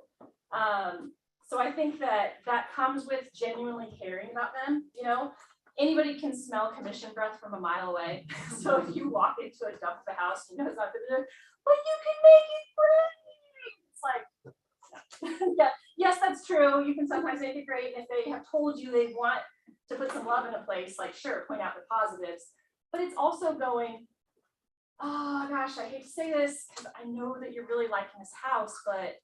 So I think that comes with genuinely caring about them. You know, anybody can smell commission breath from a mile away. So if you walk into a dump of a house, you know it's not good, but you can make it great. It's like, yeah, yes, that's true. You can sometimes make it great. If they have told you they want to put some love in a place, like sure, point out the positives, but it's also going, oh gosh, I hate to say this because I know that you're really liking this house, but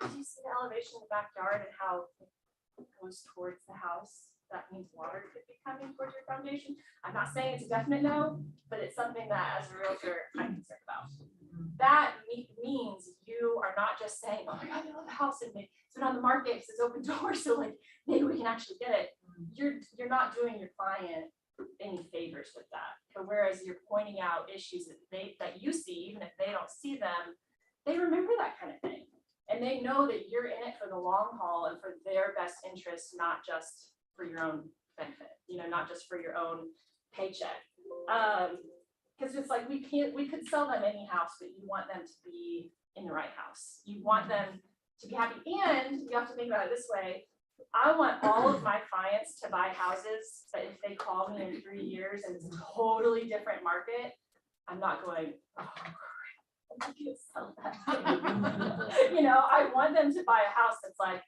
do you see the elevation in the backyard and how it goes towards the house? That means water could be coming towards your foundation. I'm not saying it's a definite no, but it's something that as a realtor I'm concerned about. That means you are not just saying, oh my God, I love the house and it's been on the market, it's open door, so like maybe we can actually get it. You're not doing your client any favors with that. But whereas you're pointing out issues that you see, even if they don't see them, they remember that kind of thing. And they know that you're in it for the long haul and for their best interest, not just for your own benefit, you know, not just for your own paycheck. Because it's like we could sell them any house, but you want them to be in the right house. You want them to be happy. And you have to think about it this way. I want all of my clients to buy houses that if they call me in 3 years and it's a totally different market, I'm not going, oh, I'm gonna sell that. You know, I want them to buy a house that's like,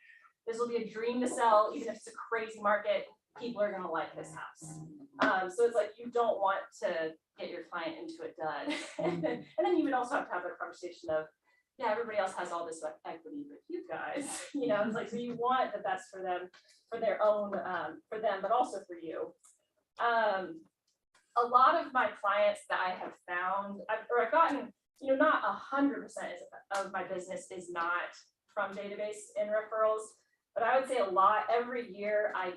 this will be a dream to sell, even if it's a crazy market, people are gonna like this house. So it's like, you don't want to get your client into a dud. And then you would also have to have a conversation of, yeah, everybody else has all this equity, but you guys, you know, it's like, so you want the best for them, for their own, for them, but also for you. A lot of my clients that I have found, I've gotten, you know, not 100% of my business is not from database and referrals, but I would say a lot, every year I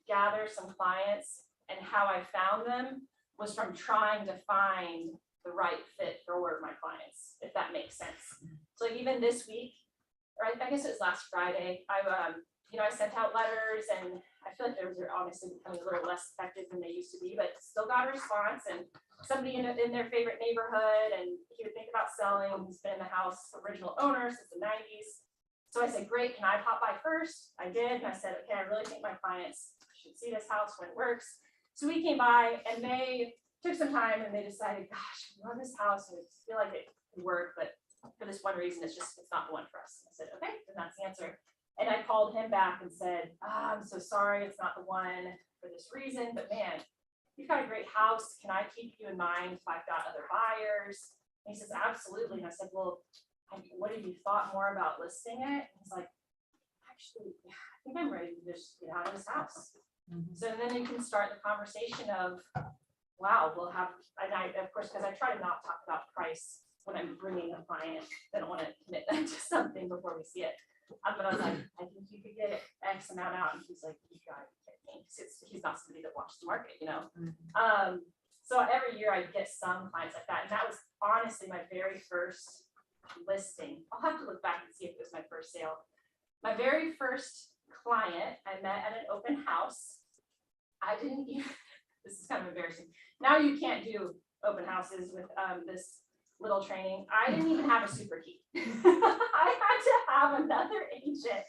gather some clients, and how I found them was from trying to find the right fit for my clients, if that makes sense. So even this week, or I guess it was last Friday, I sent out letters, and I feel like those are honestly becoming a little less effective than they used to be, but still got a response. And somebody in their favorite neighborhood, and he would think about selling. He's been in the house, original owner since the 90s. So I said, great, can I pop by first? I did, and I said, okay, I really think my clients should see this house when it works. So we came by, and they took some time, and they decided, gosh, we love this house, and we feel like it could work, but for this one reason, it's not the one for us. I said, okay, then that's the answer. And I called him back and said, I'm so sorry, it's not the one for this reason, but man, you've got a great house. Can I keep you in mind if I've got other buyers? And he says, absolutely. And I said, well, what have you thought more about listing it? And he's like, actually, I think I'm ready to just get out of this house. So then you can start the conversation of, wow, we'll have, and I, of course, because I try to not talk about price when I'm bringing a client. I don't want to commit them to something before we see it. But I was like, I think you could get X amount out. And he's like, you got to get me. He's not somebody that watches the market, you know? So every year I get some clients like that. And that was honestly my very first listing. I'll have to look back and see if it was my first sale. My very first client I met at an open house. I didn't even, this is kind of embarrassing. Now you can't do open houses with this little training. I didn't even have a super key. I had to have another agent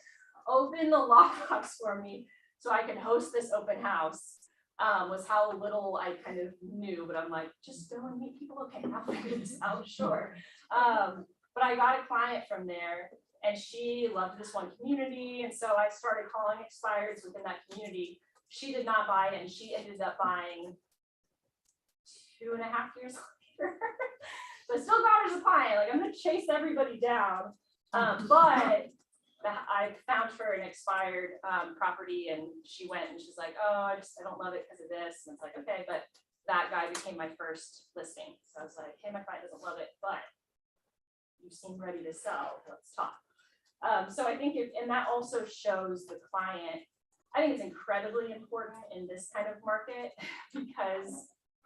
open the lockbox for me so I could host this open house. Was how little I kind of knew, but I'm like, just go and meet people. Okay, I'll figure this out, sure. But I got a client from there and she loved this one community. And so I started calling expireds within that community. She did not buy it and she ended up buying 2.5 years later. So I still got her as a client. Like, I'm gonna chase everybody down. But I found her an expired property and she went and she's like, oh, I don't love it because of this. And it's like, okay, but that guy became my first listing. So I was like, hey, my client doesn't love it, but you seem ready to sell. Let's talk. So I think and that also shows the client. I think it's incredibly important in this kind of market because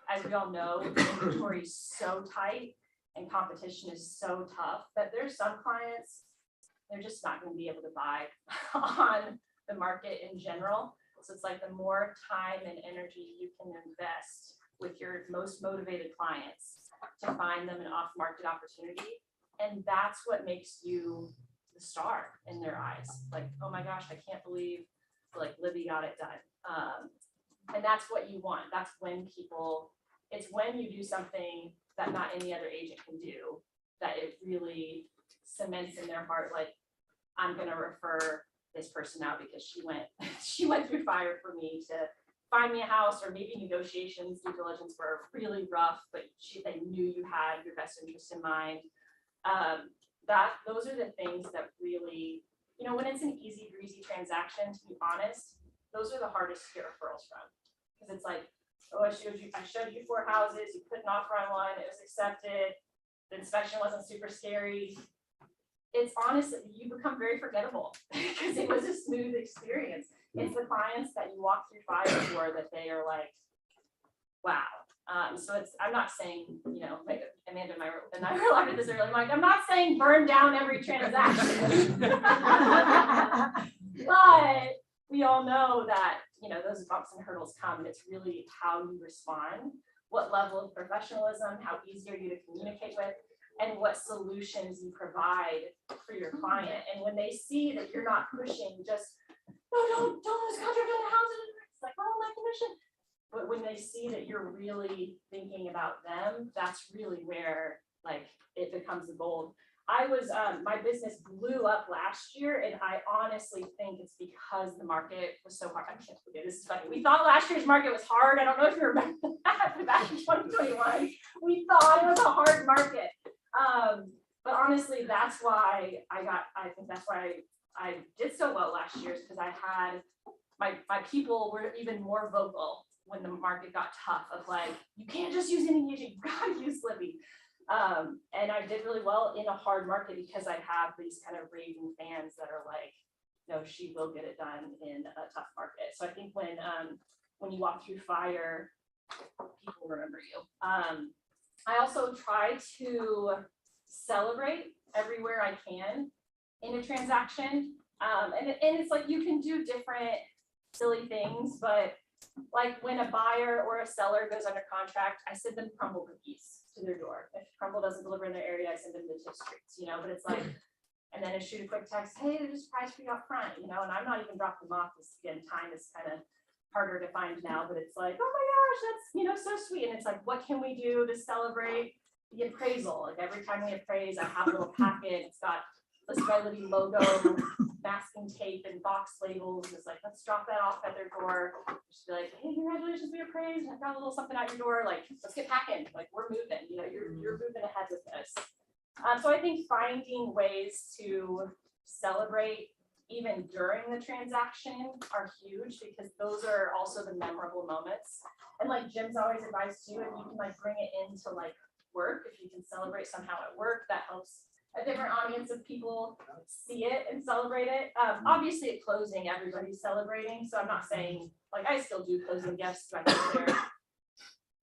as we all know, the inventory is so tight and competition is so tough that there's some clients, they're just not going to be able to buy on the market in general. So it's like the more time and energy you can invest with your most motivated clients to find them an off-market opportunity. And that's what makes you the star in their eyes. Like, oh my gosh, I can't believe like Libby got it done. And that's what you want. That's when it's when you do something that not any other agent can do, that it really cements in their heart, like, I'm gonna refer this person out because she went through fire for me to find me a house, or maybe negotiations, due diligence were really rough, but they knew you had your best interest in mind. Those are the things that really, when it's an easy breezy transaction, to be honest, those are the hardest to get referrals from. Because it's like, oh, I showed you 4 houses, you put an offer on one, it was accepted, the inspection wasn't super scary. It's honestly, you become very forgettable because it was a smooth experience. It's the clients that you walk through fire for that they are like, wow. So I'm not saying, like Amanda and I were laughing at this earlier, like, I'm not saying burn down every transaction. But we all know that, those bumps and hurdles come, and it's really how you respond, what level of professionalism, how easy are you to communicate with, and what solutions you provide for your client. And when they see that you're not pushing just, no, don't lose contract on the house, it's like, oh, my commission. But when they see that you're really thinking about them, that's really where like it becomes the gold. My business blew up last year, and I honestly think it's because the market was so hard. I can't believe it. This is funny. We thought last year's market was hard. I don't know if you remember that, but back in 2021, we thought it was a hard market. But honestly, that's why I think that's why I did so well last year, is because I had my people were even more vocal when the market got tough, of like, you can't just use any agent, you gotta use Libby. And I did really well in a hard market because I have these kind of raving fans that are like, no, she will get it done in a tough market. So I think when you walk through fire, people remember you. I also try to celebrate everywhere I can in a transaction. And it's like, you can do different silly things, but like when a buyer or a seller goes under contract, I send them crumble cookies to their door. If crumble doesn't deliver in their area, I send them the tip streets, but it's like, and then I shoot a quick text, hey, there's a price for you up front, and I'm not even dropping them off, because again, time is kind of harder to find now, but it's like, oh my gosh, that's, so sweet. And it's like, what can we do to celebrate the appraisal? Like every time we appraise, I have a little packet, it's got the Libby logo, masking tape and box labels. It's like, let's drop that off at their door. Just be like, hey, congratulations, we appraised. I got a little something at your door. Like, let's get packing. Like, we're moving. You're moving ahead with this. So I think finding ways to celebrate even during the transaction are huge, because those are also the memorable moments. And like Jim's always advised too, if you can like bring it into like work, if you can celebrate somehow at work, that helps a different audience of people see it and celebrate it. Obviously at closing, everybody's celebrating. So I'm not saying, like, I still do closing gifts, but I think they're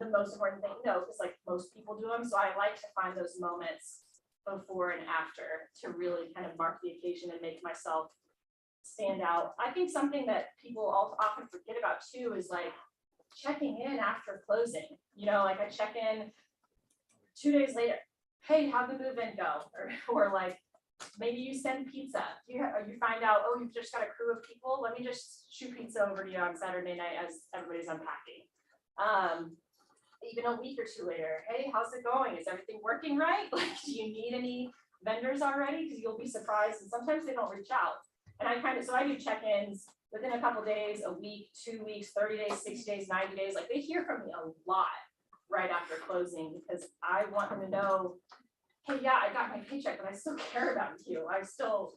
the most important thing. No, because like most people do them. So I like to find those moments before and after to really kind of mark the occasion and make myself stand out. I think something that people often forget about too is like, checking in after closing, you know, like I check in 2 days later, hey, how'd the move-in go? Or like, maybe you send pizza, or you find out, oh, you've just got a crew of people, let me just shoot pizza over to you on Saturday night as everybody's unpacking. Even a week or two later, hey, how's it going? Is everything working right? Like, do you need any vendors already? Because you'll be surprised, and sometimes they don't reach out. And so I do check-ins within a couple days, a week, 2 weeks, 30 days, 60 days, 90 days. Like, they hear from me a lot right after closing, because I want them to know, hey, yeah, I got my paycheck, but I still care about you. I'm still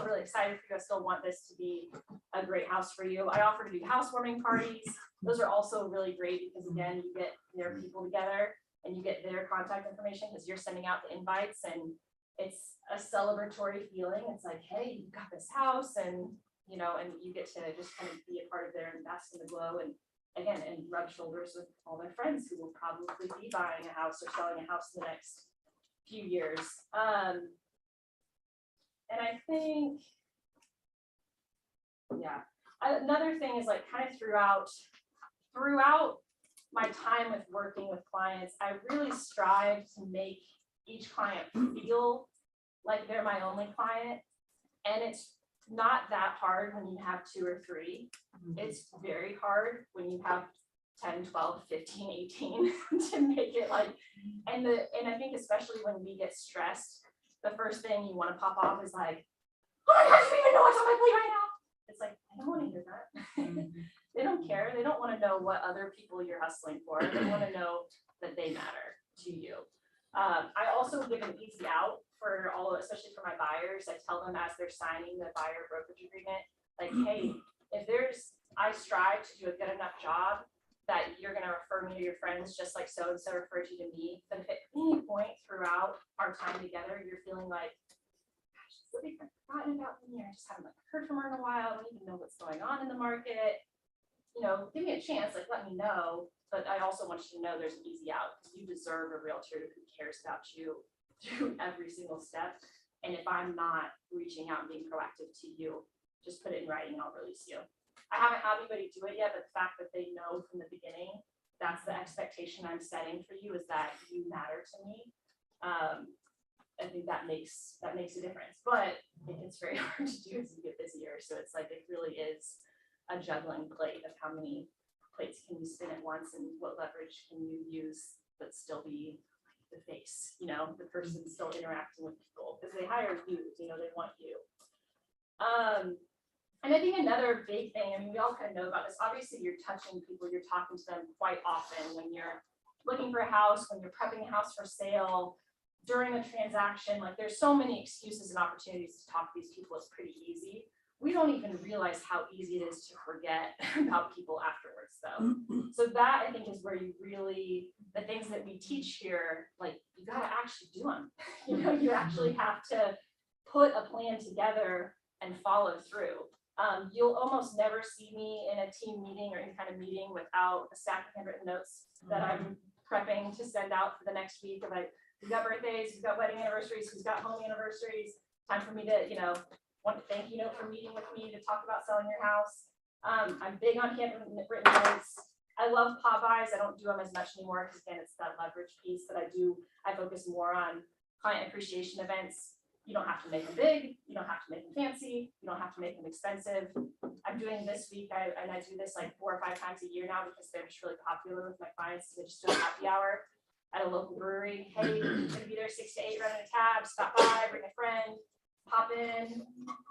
really excited for you. I still want this to be a great house for you. I offer to do housewarming parties. Those are also really great because, again, you get their people together and you get their contact information because you're sending out the invites, and it's a celebratory feeling. It's like, hey, you got this house, and you know, and you get to just kind of be a part of their and bask in the glow, and again, and rub shoulders with all their friends who will probably be buying a house or selling a house in the next few years. And I think, yeah, another thing is like kind of throughout my time with working with clients, I really strive to make each client feel like they're my only client. And it's not that hard when you have 2 or 3. It's very hard when you have 10, 12, 15, 18 to make it like, and I think especially when we get stressed, the first thing you want to pop off is like, oh my gosh, we don't even know what's on my plate right now. It's like, I don't want to hear that. They don't care. They don't want to know what other people you're hustling for. They want to know that they matter to you. I also give an easy out for especially for my buyers. I tell them as they're signing the buyer brokerage agreement, like, hey, I strive to do a good enough job that you're going to refer me to your friends just like so-and-so referred you to me. But if at any point throughout our time together, you're feeling like, gosh, somebody's forgotten about me, I just haven't heard from her in a while, I don't even know what's going on in the market, you know, give me a chance, like let me know. But I also want you to know there's an easy out, because you deserve a realtor who cares about you through every single step. And if I'm not reaching out and being proactive to you, just put it in writing, I'll release you. I haven't had anybody do it yet, but the fact that they know from the beginning, that's the expectation I'm setting for you, is that you matter to me. I think that makes a difference, but it's very hard to do as you get busier. So it's like, it really is a juggling plate of how many plates can you spin at once, and what leverage can you use but still be the face, you know, the person still interacting with people, because they hire you, you know, they want you. And I think another big thing, I mean, we all kind of know about this, obviously you're touching people, you're talking to them quite often when you're looking for a house, when you're prepping a house for sale, during a transaction. Like, there's so many excuses and opportunities to talk to these people, it's pretty easy. We don't even realize how easy it is to forget about people afterwards, though. So that, I think, is where you really, the things that we teach here, like, you gotta actually do them. You know, you actually have to put a plan together and follow through. You'll almost never see me in a team meeting or any kind of meeting without a stack of handwritten notes that I'm prepping to send out for the next week. Of like, who's got birthdays, who's got wedding anniversaries, who's got home anniversaries, time for me to, you know, want to thank you note for meeting with me to talk about selling your house. I'm big on handwritten notes. I love pop-bys. I don't do them as much anymore because, again, it's that leverage piece that I focus more on client appreciation events. You don't have to make them big. You don't have to make them fancy. You don't have to make them expensive. I'm doing this week, and I do this like 4 or 5 times a year now because they're just really popular with my clients. They just do a happy hour at a local brewery. Hey, you're gonna be there 6 to 8, running a tab. Stop by, bring a friend, pop in,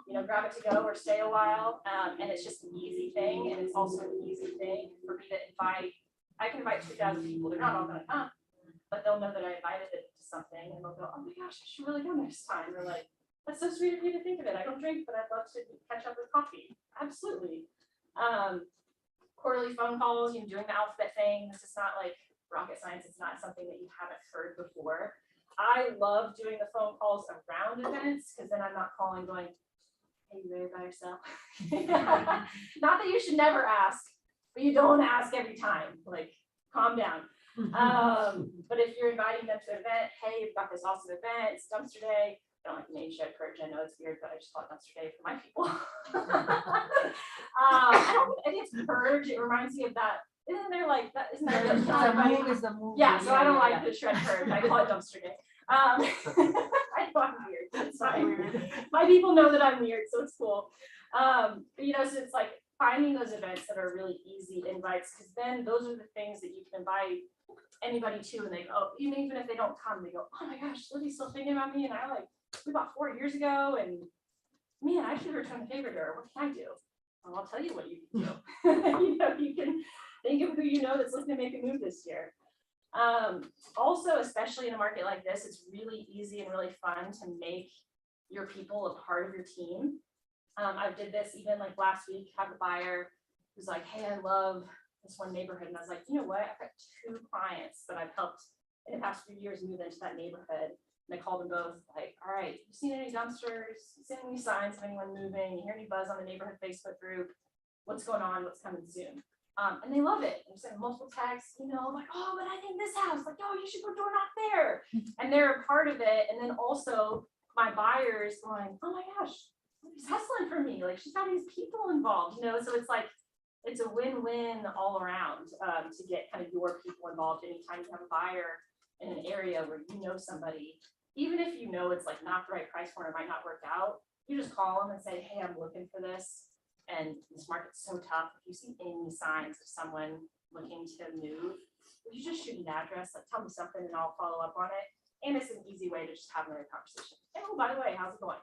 you know, grab it to go or stay a while. And it's just an easy thing, and it's also an easy thing for me to invite. I can invite 2,000 people. They're not all gonna come, but they'll know that I invited them to something, and they'll go, oh my gosh, I should really go next time. Or like, that's so sweet of you to think of it. I don't drink, but I'd love to catch up with coffee. Absolutely. Quarterly phone calls, you know, doing the alphabet thing. This is not like rocket science. It's not something that you haven't heard before. I love doing the phone calls around events, because then I'm not calling going, hey, you there by yourself? Not that you should never ask, but you don't ask every time. Like, calm down. But if you're inviting them to an event, hey, you've got this awesome event, it's dumpster day. I don't like the name Shed Purge. I know it's weird, but I just call it dumpster day for my people. I think it's purge. It reminds me of that isn't there like, that, isn't that? It's a move, it's a move. Yeah, so I don't like yeah. the shred purge, I call it dumpster day. I know I'm weird, it's fine. My people know that I'm weird, so it's cool. You know, so it's like finding those events that are really easy invites, because then those are the things that you can invite anybody to, and they go, even if they don't come, they go, oh my gosh, Libby's still thinking about me, and I like, we bought 4 years ago, and man, I should return the favor to her, what can I do? Well, I'll tell you what you can do. You know, you can think of who you know that's looking to make a move this year. Also, especially in a market like this, it's really easy and really fun to make your people a part of your team. I did this even like last week, have a buyer who's like, hey, I love this one neighborhood. And I was like, you know what? I've got 2 clients that I've helped in the past few years move into that neighborhood. And I called them both like, all right, you seen any dumpsters? You seen any signs of anyone moving? You hear any buzz on the neighborhood Facebook group? What's going on? What's coming soon? And they love it. I'm sending multiple texts, you know, like, oh, but I think this house, like, oh, you should go door knock there. And they're a part of it. And then also my buyers going, oh my gosh, she's hustling for me. Like she's got these people involved, you know, so it's like, it's a win-win all around to get kind of your people involved. Anytime you have a buyer in an area where you know somebody, even if you know it's like not the right price point or might not work out, you just call them and say, hey, I'm looking for this. And this market's so tough. If you see any signs of someone looking to move, you just shoot an address, like tell me something and I'll follow up on it. And it's an easy way to just have another conversation. And oh, by the way, how's it going?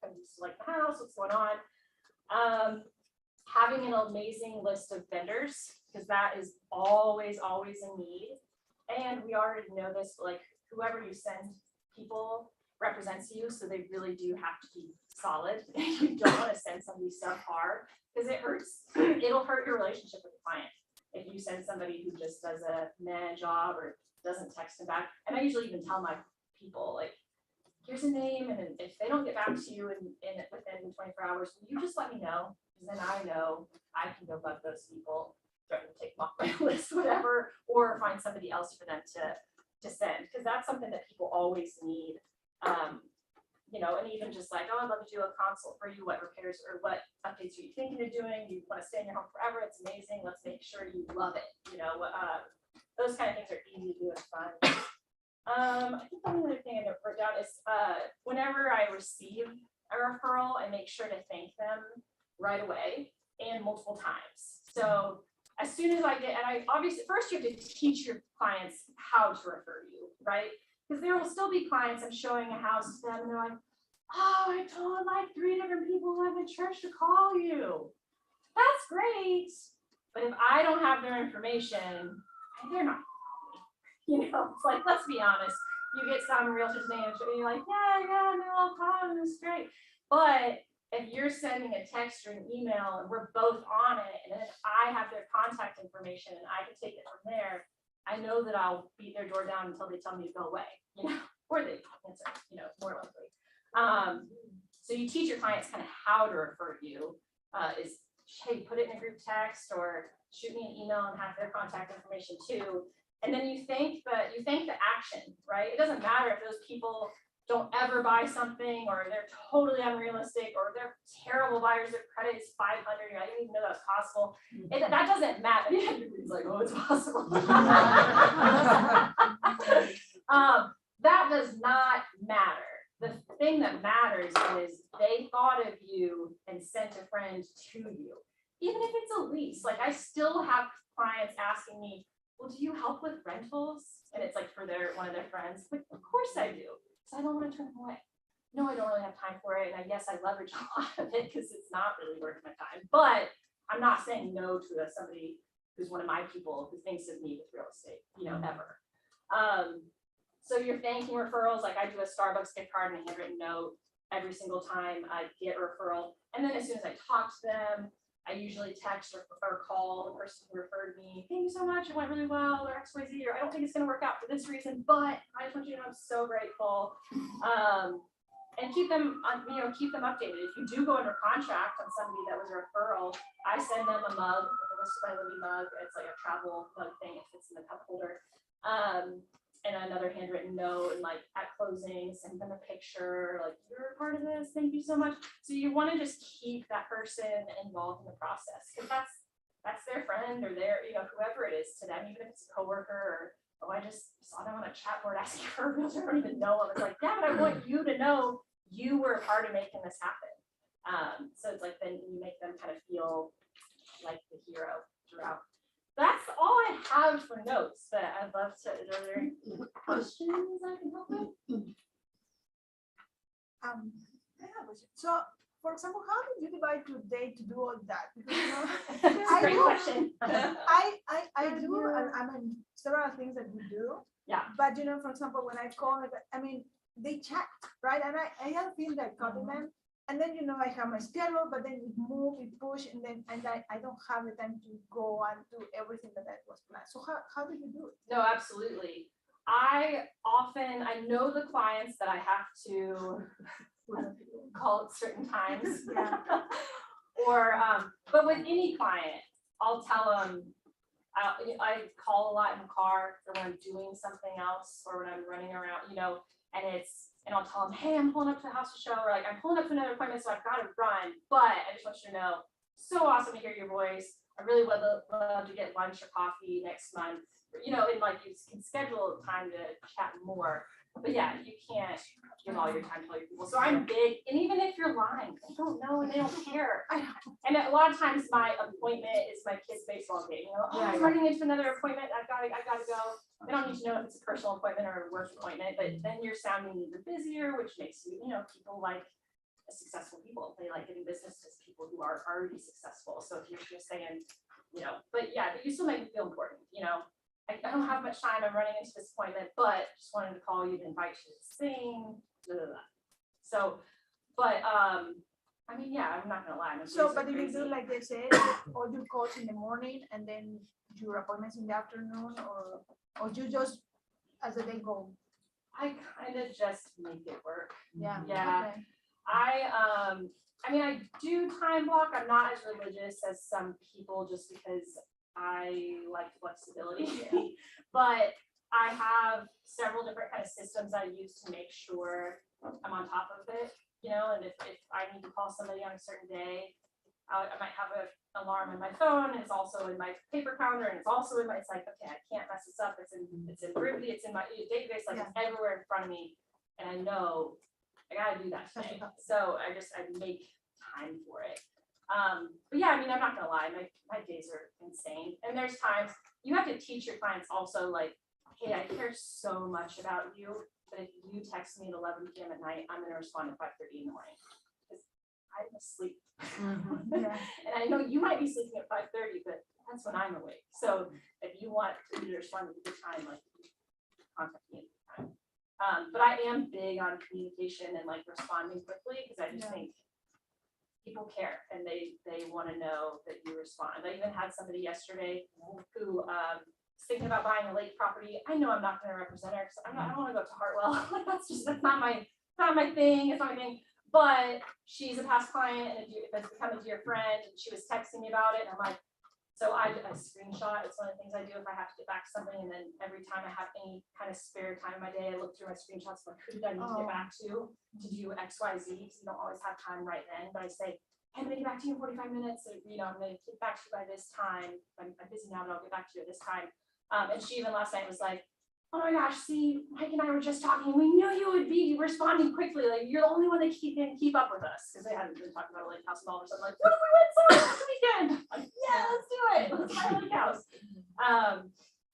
I just like the house, what's going on? Having an amazing list of vendors, because that is always a need. And we already know this, but like whoever you send people represents you, so they really do have to be solid. You don't want to send somebody subpar because it hurts. It'll hurt your relationship with the client if you send somebody who just does a meh job or doesn't text them back. And I usually even tell my people like, here's a name, and if they don't get back to you within 24 hours, you just let me know, because then I know I can go bug those people, threaten to take them off my list, whatever, or find somebody else for them to send, because that's something that people always need. You know, and even just like, oh, I'd love to do a consult for you. What repairs or what updates are you thinking of doing? You want to stay in your home forever? It's amazing. Let's make sure you love it. You know, those kind of things are easy to do and fun. I think the only other thing I wrote down is whenever I receive a referral, I make sure to thank them right away and multiple times. So as soon as I get, and I obviously first you have to teach your clients how to refer you, right? Because there will still be clients I'm showing a house to them and they're like, oh, I told like 3 different people who have a church to call you. That's great. But if I don't have their information, they're not calling me. You know, it's like, let's be honest. You get some realtor's name and you're like, yeah, no, I'll call them, it's great. But if you're sending a text or an email and we're both on it, and then I have their contact information and I can take it from there, I know that I'll beat their door down until they tell me to go away, you know, or they answer, you know, more likely. So you teach your clients kind of how to refer you, is, hey, put it in a group text or shoot me an email and have their contact information too. And then you thank the action, right? It doesn't matter if those people don't ever buy something or they're totally unrealistic or they're terrible buyers, their credit is 500, I didn't even know that was possible. That doesn't matter. Everybody's like, oh, it's possible. That does not matter. The thing that matters is they thought of you and sent a friend to you. Even if it's a lease, like I still have clients asking me, well, do you help with rentals? And it's like for one of their friends. Like, of course I do. So I don't want to turn them away. No, I don't really have time for it. And I leverage a lot of it because it's not really worth my time. But I'm not saying no to somebody who's one of my people who thinks of me with real estate, you know, ever. So you're thanking referrals. Like I do a Starbucks gift card and a handwritten note every single time I get a referral. And then as soon as I talk to them, I usually text or call the person who referred me. Thank you so much. It went really well, or XYZ, or I don't think it's going to work out for this reason, but I just want you to know I'm so grateful. And keep them updated. If you do go under contract on somebody that was a referral, I send them a mug, a List by Libby mug. It's like a travel mug thing. It fits in the cup holder. And another handwritten note, and like at closing, send them a picture, like you're a part of this, thank you so much. So you want to just keep that person involved in the process, because that's their friend or their, whoever it is to them, even if it's a coworker or, oh, I just saw them on a chat board asking for a realtor, I don't even know them. It's like, yeah, but I want you to know you were a part of making this happen. So it's like, then you make them kind of feel like the hero throughout. That's all I have for notes, but I'd love to, are there any questions I can help with? I have a question. So, for example, how did you divide your day to do all that? Because, That's a great question. I do, I mean, several things that we do. Yeah. But for example, when I call, I mean, they chat, right? And I have feel like calling them. And then, I have my schedule, but then it move, it push, and I don't have the time to go and do everything that was planned. So how do you do it? No, absolutely. I know the clients that I have to call at certain times. Or, but with any client, I'll tell them, I call a lot in the car or when I'm doing something else or when I'm running around, and I'll tell them, hey, I'm pulling up to the house to show, or like, I'm pulling up to another appointment, so I've got to run, but I just want you to know, so awesome to hear your voice. I really would love to get lunch or coffee next month, and like you can schedule time to chat more. But yeah, you can't give all your time to all your people. So I'm big, and even if you're lying, they don't know and they don't care. And a lot of times my appointment is my kid's baseball game. I'm running into another appointment. I've got to go. They don't need to know if it's a personal appointment or a work appointment, but then you're sounding even busier, which makes you, people like successful people. They like getting business to people who are already successful. So if you're just saying, but yeah, but you still make me feel important. I don't have much time. I'm running into this appointment, but just wanted to call you to invite you to sing. Blah, blah, blah. So, but I mean, yeah, I'm not gonna lie. So, but if you do like they said, or you coach in the morning and then your appointments in the afternoon, or you just as the day go? I kind of just make it work. Yeah. Yeah. Okay. I mean, I do time block. I'm not as religious as some people just because I like flexibility, but I have several different kind of systems I use to make sure I'm on top of it, and if I need to call somebody on a certain day, I might have an alarm in my phone, and it's also in my paper calendar, and it's also in my, it's like, okay, I can't mess this up. It's in Groovy, it's in my database, like it's everywhere in front of me. And I know I gotta do that today. So I make time for it. But yeah, I mean, I'm not gonna lie, my days are insane. And there's times you have to teach your clients also, like, hey, I care so much about you, but if you text me at 11 p.m. at night, I'm gonna respond at 5:30 in the morning. Because I'm asleep. And I know you might be sleeping at 5:30, but that's when I'm awake. So if you want to respond at a good time, like, contact me at the time. But I am big on communication and like responding quickly, because I just think people care and they want to know that you respond. I even had somebody yesterday who was thinking about buying a lake property. I know I'm not going to represent her because I don't want to go up to Hartwell. Like that's not my thing. It's not my thing. But she's a past client and it's become a dear friend, and she was texting me about it, and I'm like, so I screenshot. It's one of the things I do if I have to get back to something, and then every time I have any kind of spare time in my day, I look through my screenshots, like who did I need to get back to do X, Y, Z, because you don't always have time right then. But I say, hey, I'm gonna get back to you in 45 minutes, or I'm gonna get back to you by this time. I'm busy now, but I'll get back to you at this time. And she even last night was like, oh my gosh, see, Mike and I were just talking, we knew you would be responding quickly. Like you're the only one that can keep up with us, because they hadn't been talking about a lake house and all of a sudden, like, what if we went somewhere this weekend? Like, yeah, let's do it. Let's buy a lake house.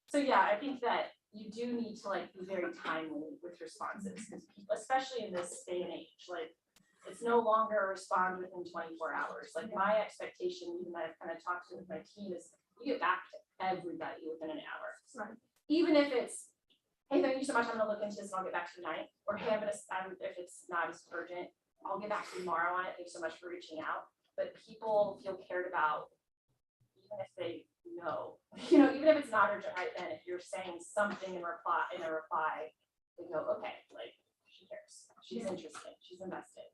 So yeah, I think that you do need to like be very timely with responses, because people, especially in this day and age, like it's no longer respond within 24 hours. Like my expectation, even that I've kind of talked to with my team, is you get back to everybody within an hour. Right. Even if it's, hey, thank you so much, I'm gonna look into this and I'll get back to you tonight. Or hey, if it's not as urgent, I'll get back to you tomorrow on it. Thanks so much for reaching out. But people feel cared about, even if they know, even if it's not urgent right then, if you're saying something in a reply, they go, okay, like she cares, she's interested, she's invested.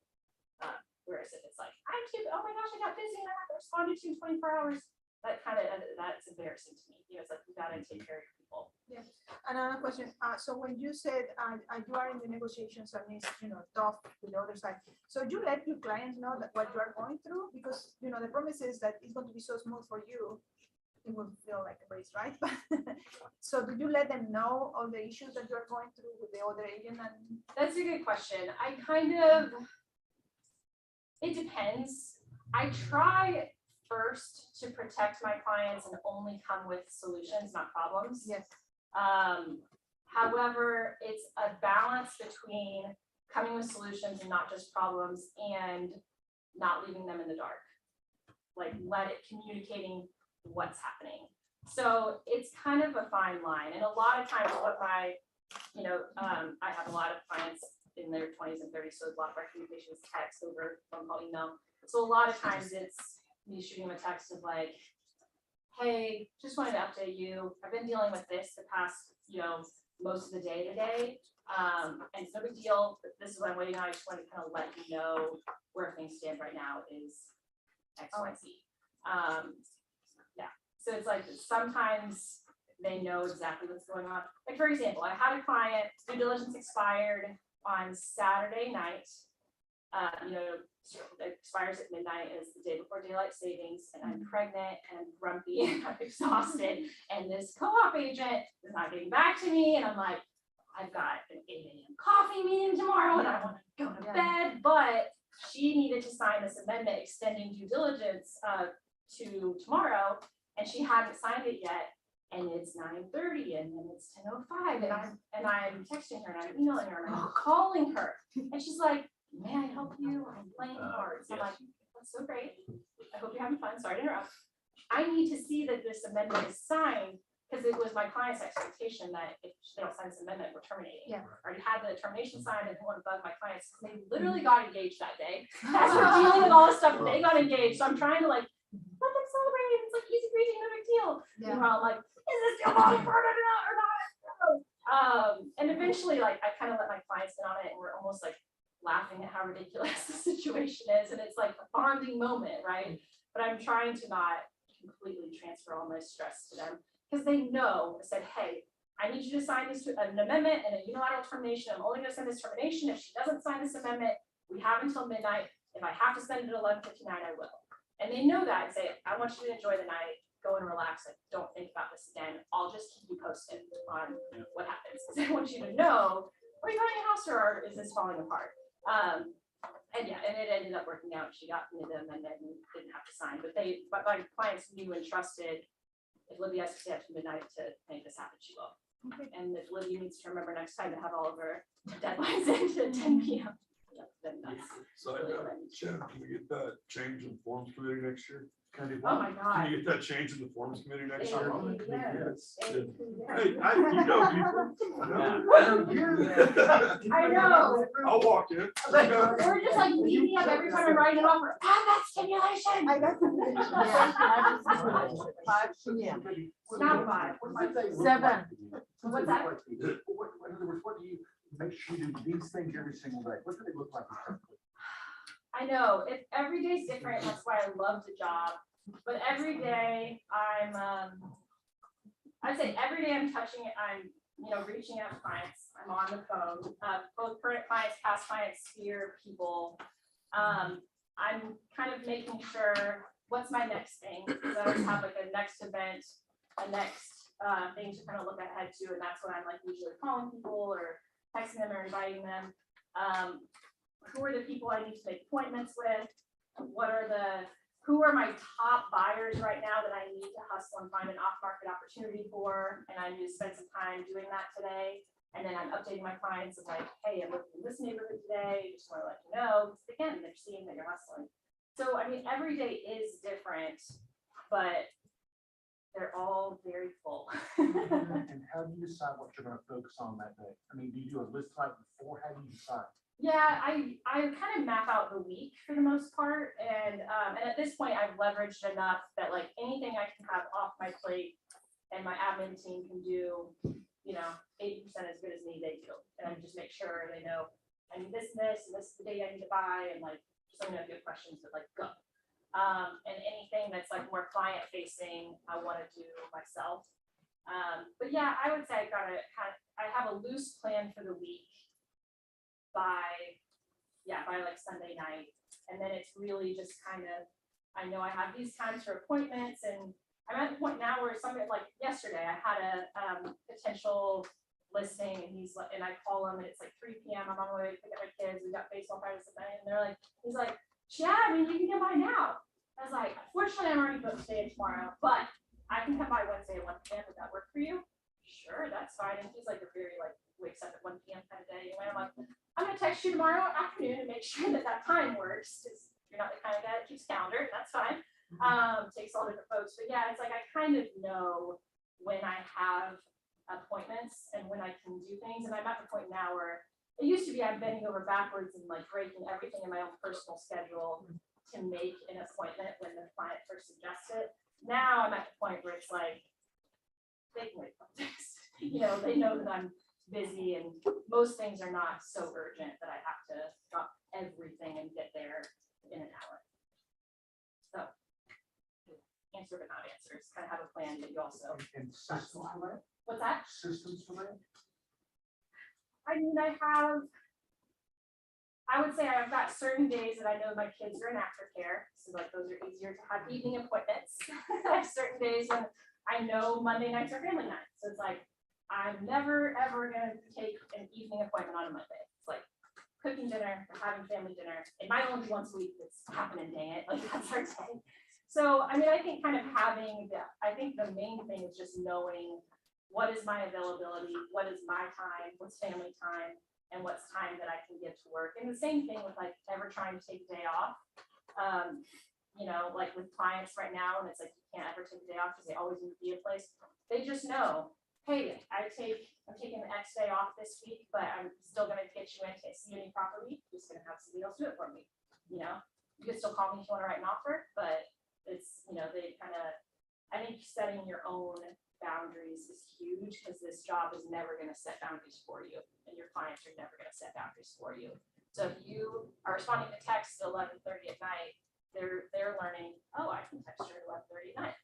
Whereas if it's like, oh my gosh, I got busy and I have to respond to you in 24 hours, that's embarrassing to me. It's like you gotta take care of your people. Yeah. Another question. So when you said you are in the negotiations and it's tough with the other side, so you let your clients know that what you are going through, because the promise is that it's going to be so smooth for you, it would feel like a race, right? So did you let them know all the issues that you're going through with the other agent and? That's a good question. It depends. I try first to protect my clients and only come with solutions, not problems. Yes. However, it's a balance between coming with solutions and not just problems and not leaving them in the dark. Like communicating what's happening. So it's kind of a fine line. And a lot of times what I have a lot of clients in their 20s and 30s, so a lot of our communication is text over phone call, email. So a lot of times it's me shooting them a text of like, hey, just wanted to update you. I've been dealing with this the past, most of the day today. And it's no big deal, but this is what I'm waiting on. I just want to kind of let you know where things stand right now is X, Y, Z. Yeah, so it's like sometimes they know exactly what's going on. Like for example, I had a client, due diligence expired on Saturday night. It expires at midnight, is the day before daylight savings, and I'm pregnant and I'm grumpy and I'm exhausted. And this co-op agent is not getting back to me, and I'm like, I've got an 8 a.m. coffee meeting tomorrow, and I want to go to bed, but she needed to sign this amendment extending due diligence to tomorrow, and she hadn't signed it yet. And it's 9:30 and then it's 10:05 and I'm texting her and I'm emailing her and I'm calling her. And she's like, may I help you? I'm playing cards. I'm like, that's so great. I hope you're having fun. Sorry to interrupt. I need to see that this amendment is signed because it was my client's expectation that if they don't sign this amendment, we're terminating. Yeah. I already had the termination signed and didn't want to bug my clients. They literally got engaged that day. As we're dealing with all this stuff, they got engaged. So I'm trying to let them celebrate. It's like easy breezy, no big deal. Yeah. Meanwhile, I'm like, is this still falling apart or not? And eventually, I kind of let my clients in on it, and we're almost laughing at how ridiculous the situation is, and it's like a bonding moment, right? But I'm trying to not completely transfer all my stress to them because they know. I said, hey, I need you to sign this an amendment and a unilateral termination. I'm only going to send this termination if she doesn't sign this amendment. We have until midnight. If I have to send it at 11:59, I will. And they know that and say, I want you to enjoy the night. Go and relax. Don't think about this again. I'll just keep you posted on what happens. Because I want you to know, are you buying a house or is this falling apart? And it ended up working out. She got me the amendment and didn't have to sign. But my clients knew and trusted if Libby has to stay up to midnight to make this happen, she will. Okay. And if Libby needs to remember next time to have all of her deadlines into 10 p.m. Then that's So Jen, can we get that change in forms committee next year? Oh my God. Can you get that change in the forms committee next year? Yes. Hey, you know people. I know. I'll walk in. We're just like meeting up every time I write an offer. Have that stimulation. I got Not 5. 7. What's that? In other words, what do you make sure you do these things every single day? What do they look like? I know, every day's different, that's why I love the job, but every day I'd say every day I'm touching it, I'm, reaching out to clients, I'm on the phone, both current clients, past clients, sphere people. I'm kind of making sure, what's my next thing, because I always have a next event, a next thing to kind of look ahead to, and that's when I'm usually calling people or texting them or inviting them. Who are the people I need to make appointments with? Who are my top buyers right now that I need to hustle and find an off-market opportunity for? And I need to spend some time doing that today. And then I'm updating my clients of hey, I'm looking in this neighborhood today. Just want to let you know. Because again, they're seeing that you're hustling. So, every day is different, but they're all very full. And how do you decide what you're going to focus on that day? Do you do a list type before? How do you decide? Yeah, I kind of map out the week for the most part, and at this point I've leveraged enough that anything I can have off my plate and my admin team can do, 80% as good as me they do, and I just make sure they know I need this and this and this is the date I need to buy, and just let me know if you have questions, but go. And anything that's more client facing, I want to do myself. But yeah, I would say I have a loose plan for the week by Sunday night. And then it's really just I know I have these times for appointments and I'm at the point now where somebody, like yesterday, I had a potential listing and he's like, and I call him and it's like 3 p.m. I'm on my way to pick up my kids. We got baseball practice at night and they're like, he's like, yeah, I mean, you can come by now. I was like, fortunately, I'm already booked today and tomorrow, but I can come by Wednesday at 1 p.m. Would that work for you? Sure, that's fine. And he's like a very like wakes up at 1 p.m. kind of day. Anyway, I'm like, I'm gonna text you tomorrow afternoon and make sure that that time works. Because you're not the kind of guy that keeps calendar. That's fine. Takes all different folks. But yeah, it's like I kind of know when I have appointments and when I can do things. And I'm at the point now where it used to be I'm bending over backwards and like breaking everything in my own personal schedule to make an appointment when the client first suggests it. Now I'm at the point where it's like they can wait for next. You know, they know that I'm busy and most things are not so urgent that I have to drop everything and get there in an hour. So answer but not answers. Kind of have a plan, but you also. And systems for that? What's that? Systems for that? I mean, I would say I've got certain days that I know my kids are in aftercare, so like those are easier to have evening appointments. I have certain days when I know Monday nights are family nights, so it's like I'm never ever gonna take an evening appointment on a Monday. It's like cooking dinner, having family dinner. It might only be once a week. It's happening, dang it! Like that's our day. So I mean, I think kind of having I think the main thing is just knowing what is my availability, what is my time, what's family time, and what's time that I can give to work. And the same thing with like ever trying to take a day off. You know, like with clients right now, and it's like you can't ever take a day off because they always need to be in place. They just know, hey, I'm taking the X day off this week, but I'm still gonna get you in, can't see any property, just gonna have somebody else do it for me. You know, you can still call me if you want to write an offer, but it's, you know, they kind of, I think setting your own boundaries is huge because this job is never going to set boundaries for you and your clients are never going to set boundaries for you. So if you are responding to texts at 11:30 at night, they're learning, oh, I can text her at 11:30 at night.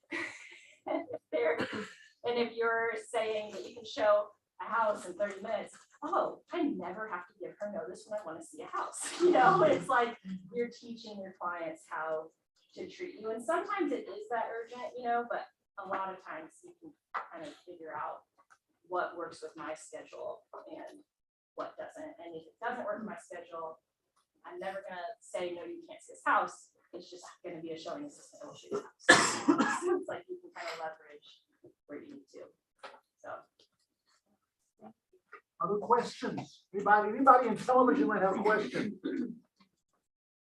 And if you're saying that you can show a house in 30 minutes, oh, I never have to give her notice when I want to see a house. You know, it's like you're teaching your clients how to treat you. And sometimes it is that urgent, you know, but a lot of times you can kind of figure out what works with my schedule and what doesn't. And if it doesn't work with my schedule, I'm never gonna say, no, you can't see this house. It's just gonna be a showing assistant that will show you the house. So it's like you can kind of leverage where you need to. So. Other questions? Anybody in television might have a question?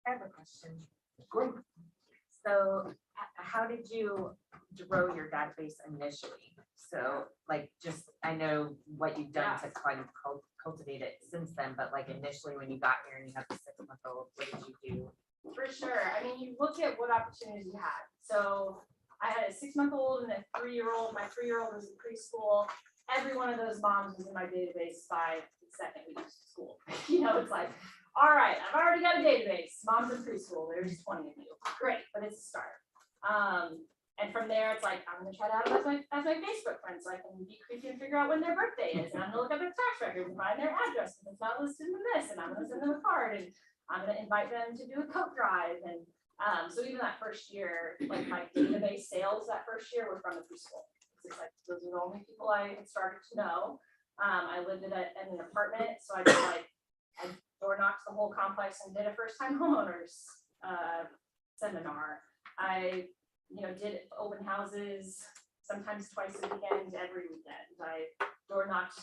I have a question. Great. So how did you grow your database initially? So like, just, I know what you've done to kind of cultivate it since then, but like initially when you got here and you have the 6-month-old, what did you do? For sure. I mean, you look at what opportunities you had. So I had a 6-month-old and a 3-year-old. My 3-year-old was in preschool. Every one of those moms was in my database by the second week of school. You know, it's like, all right, I've already got a database. Moms in preschool, there's 20 of you. Great, but it's a start. And from there, it's like, I'm gonna try to add them as my Facebook friend so I can be creepy and figure out when their birthday is. And I'm gonna look up their tax records and find their address if it's not listed in this. And I'm gonna send them a card and I'm gonna invite them to do a coat drive. And so even that first year, like my database sales that first year were from the preschool. It's like, those are the only people I had started to know. I lived in an apartment, so I did I door knocked the whole complex and did a first time homeowners seminar. I, you know, did open houses sometimes twice a weekend, every weekend. I door knocked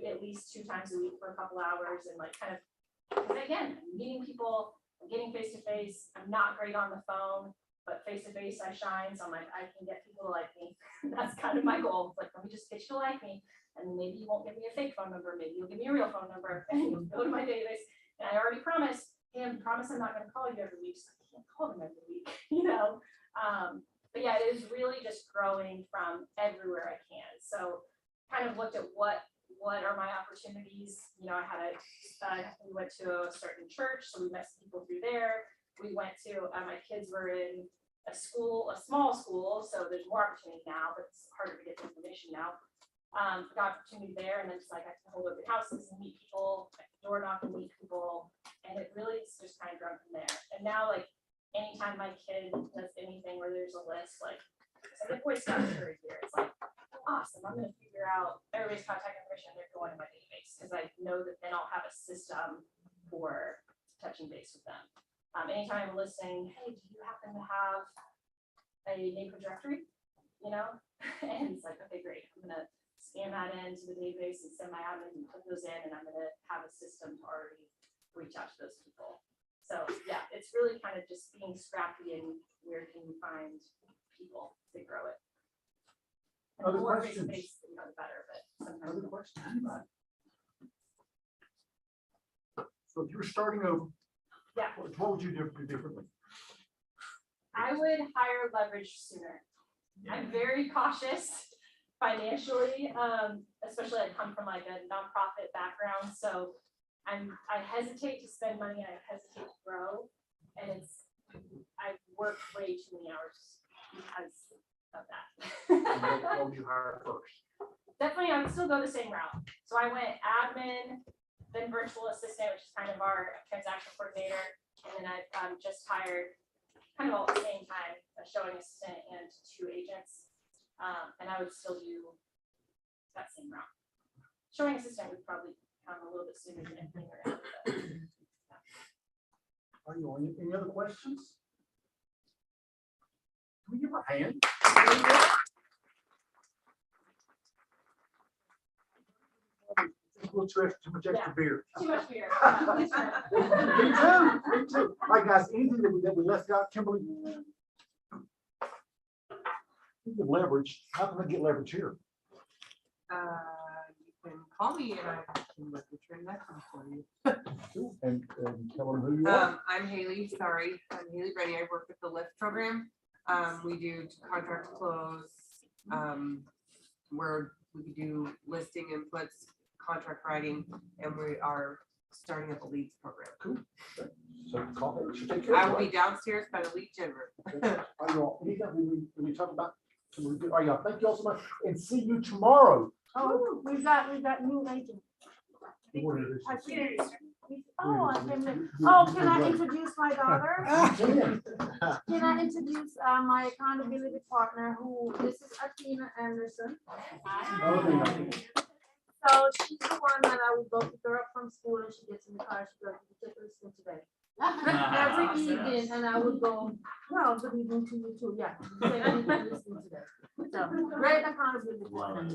at least 2 times a week for a couple hours and like kind of, again, meeting people, getting face to face. I'm not great on the phone, but face to face I shine. So I'm like, I can get people to like me. That's kind of my goal. It's like, let me just get you to like me. And maybe you won't give me a fake phone number. Maybe you'll give me a real phone number and you'll go to my database. And I already promised him, I'm not going to call you every week. So I can't call them every week, you know? But yeah, it is really just growing from everywhere I can. So kind of looked at what are my opportunities. You know, I had we went to a certain church, so we met some people through there. We went to, my kids were in a small school, so there's more opportunity now, but it's harder to get the information now. Got opportunity there, and then just like I can hold open houses and meet people, I can door knock and meet people, and it really is just kind of grown from there. And now, like anytime my kid does anything where there's a list, like and the Boy Scouts are here, it's like, awesome, I'm gonna figure out everybody's contact information, they're going in my database, because I know that then I'll have a system for touching base with them. Anytime I'm listening, hey, do you happen to have a neighbor directory, you know? And it's like, okay, great, I'm gonna scan that into the database and send my admin and put those in, and I'm gonna have a system to already reach out to those people. So yeah, it's really kind of just being scrappy and where can you find people to grow it. And Other the more questions? face-to-face, the better, but sometimes. Other questions? Anybody? So if you were starting over, Yeah, what would you do differently? I would hire leverage sooner. I'm very cautious financially, especially I come from like a nonprofit background, so I hesitate to spend money and I hesitate to grow. And I've worked way too many hours because of that. What would you hire first? Definitely, I would still go the same route. So I went admin, then virtual assistant, which is kind of our transaction coordinator. And then I've just hired kind of all at the same time, a showing assistant and 2 agents. And I would still do that same route. Showing assistant would probably come a little bit sooner than anything around. Are you on? Any other questions? Can we give her a hand? A little too much extra beer. Too much beer. Me too, me too. All right, guys, anything that we left out, Kimberly? You can leverage. How can I get leverage here? You can call me and I can let the transaction for you. And tell them who you are. I'm Haley, sorry. I'm Haley Rennie. I work with the LIFT program. We do contract close, where we can do listing inputs, contract writing, and we are starting up a leads program. Cool. So call her. She'll take care I of will it. be downstairs by the lead generator. Are you all, anything we talk about? Are y'all, thank you all so much and see you tomorrow. Oh, we got new agent. What is this? Oh, can I introduce my daughter? Can I introduce my accountability partner this is Athena Anderson. So she's the one that I would go pick her up from school and she gets in the car, she goes, "You take her to school today." Every evening, and I would go, well, good evening to you too, yeah. You take her to school today. So, great accountability partner.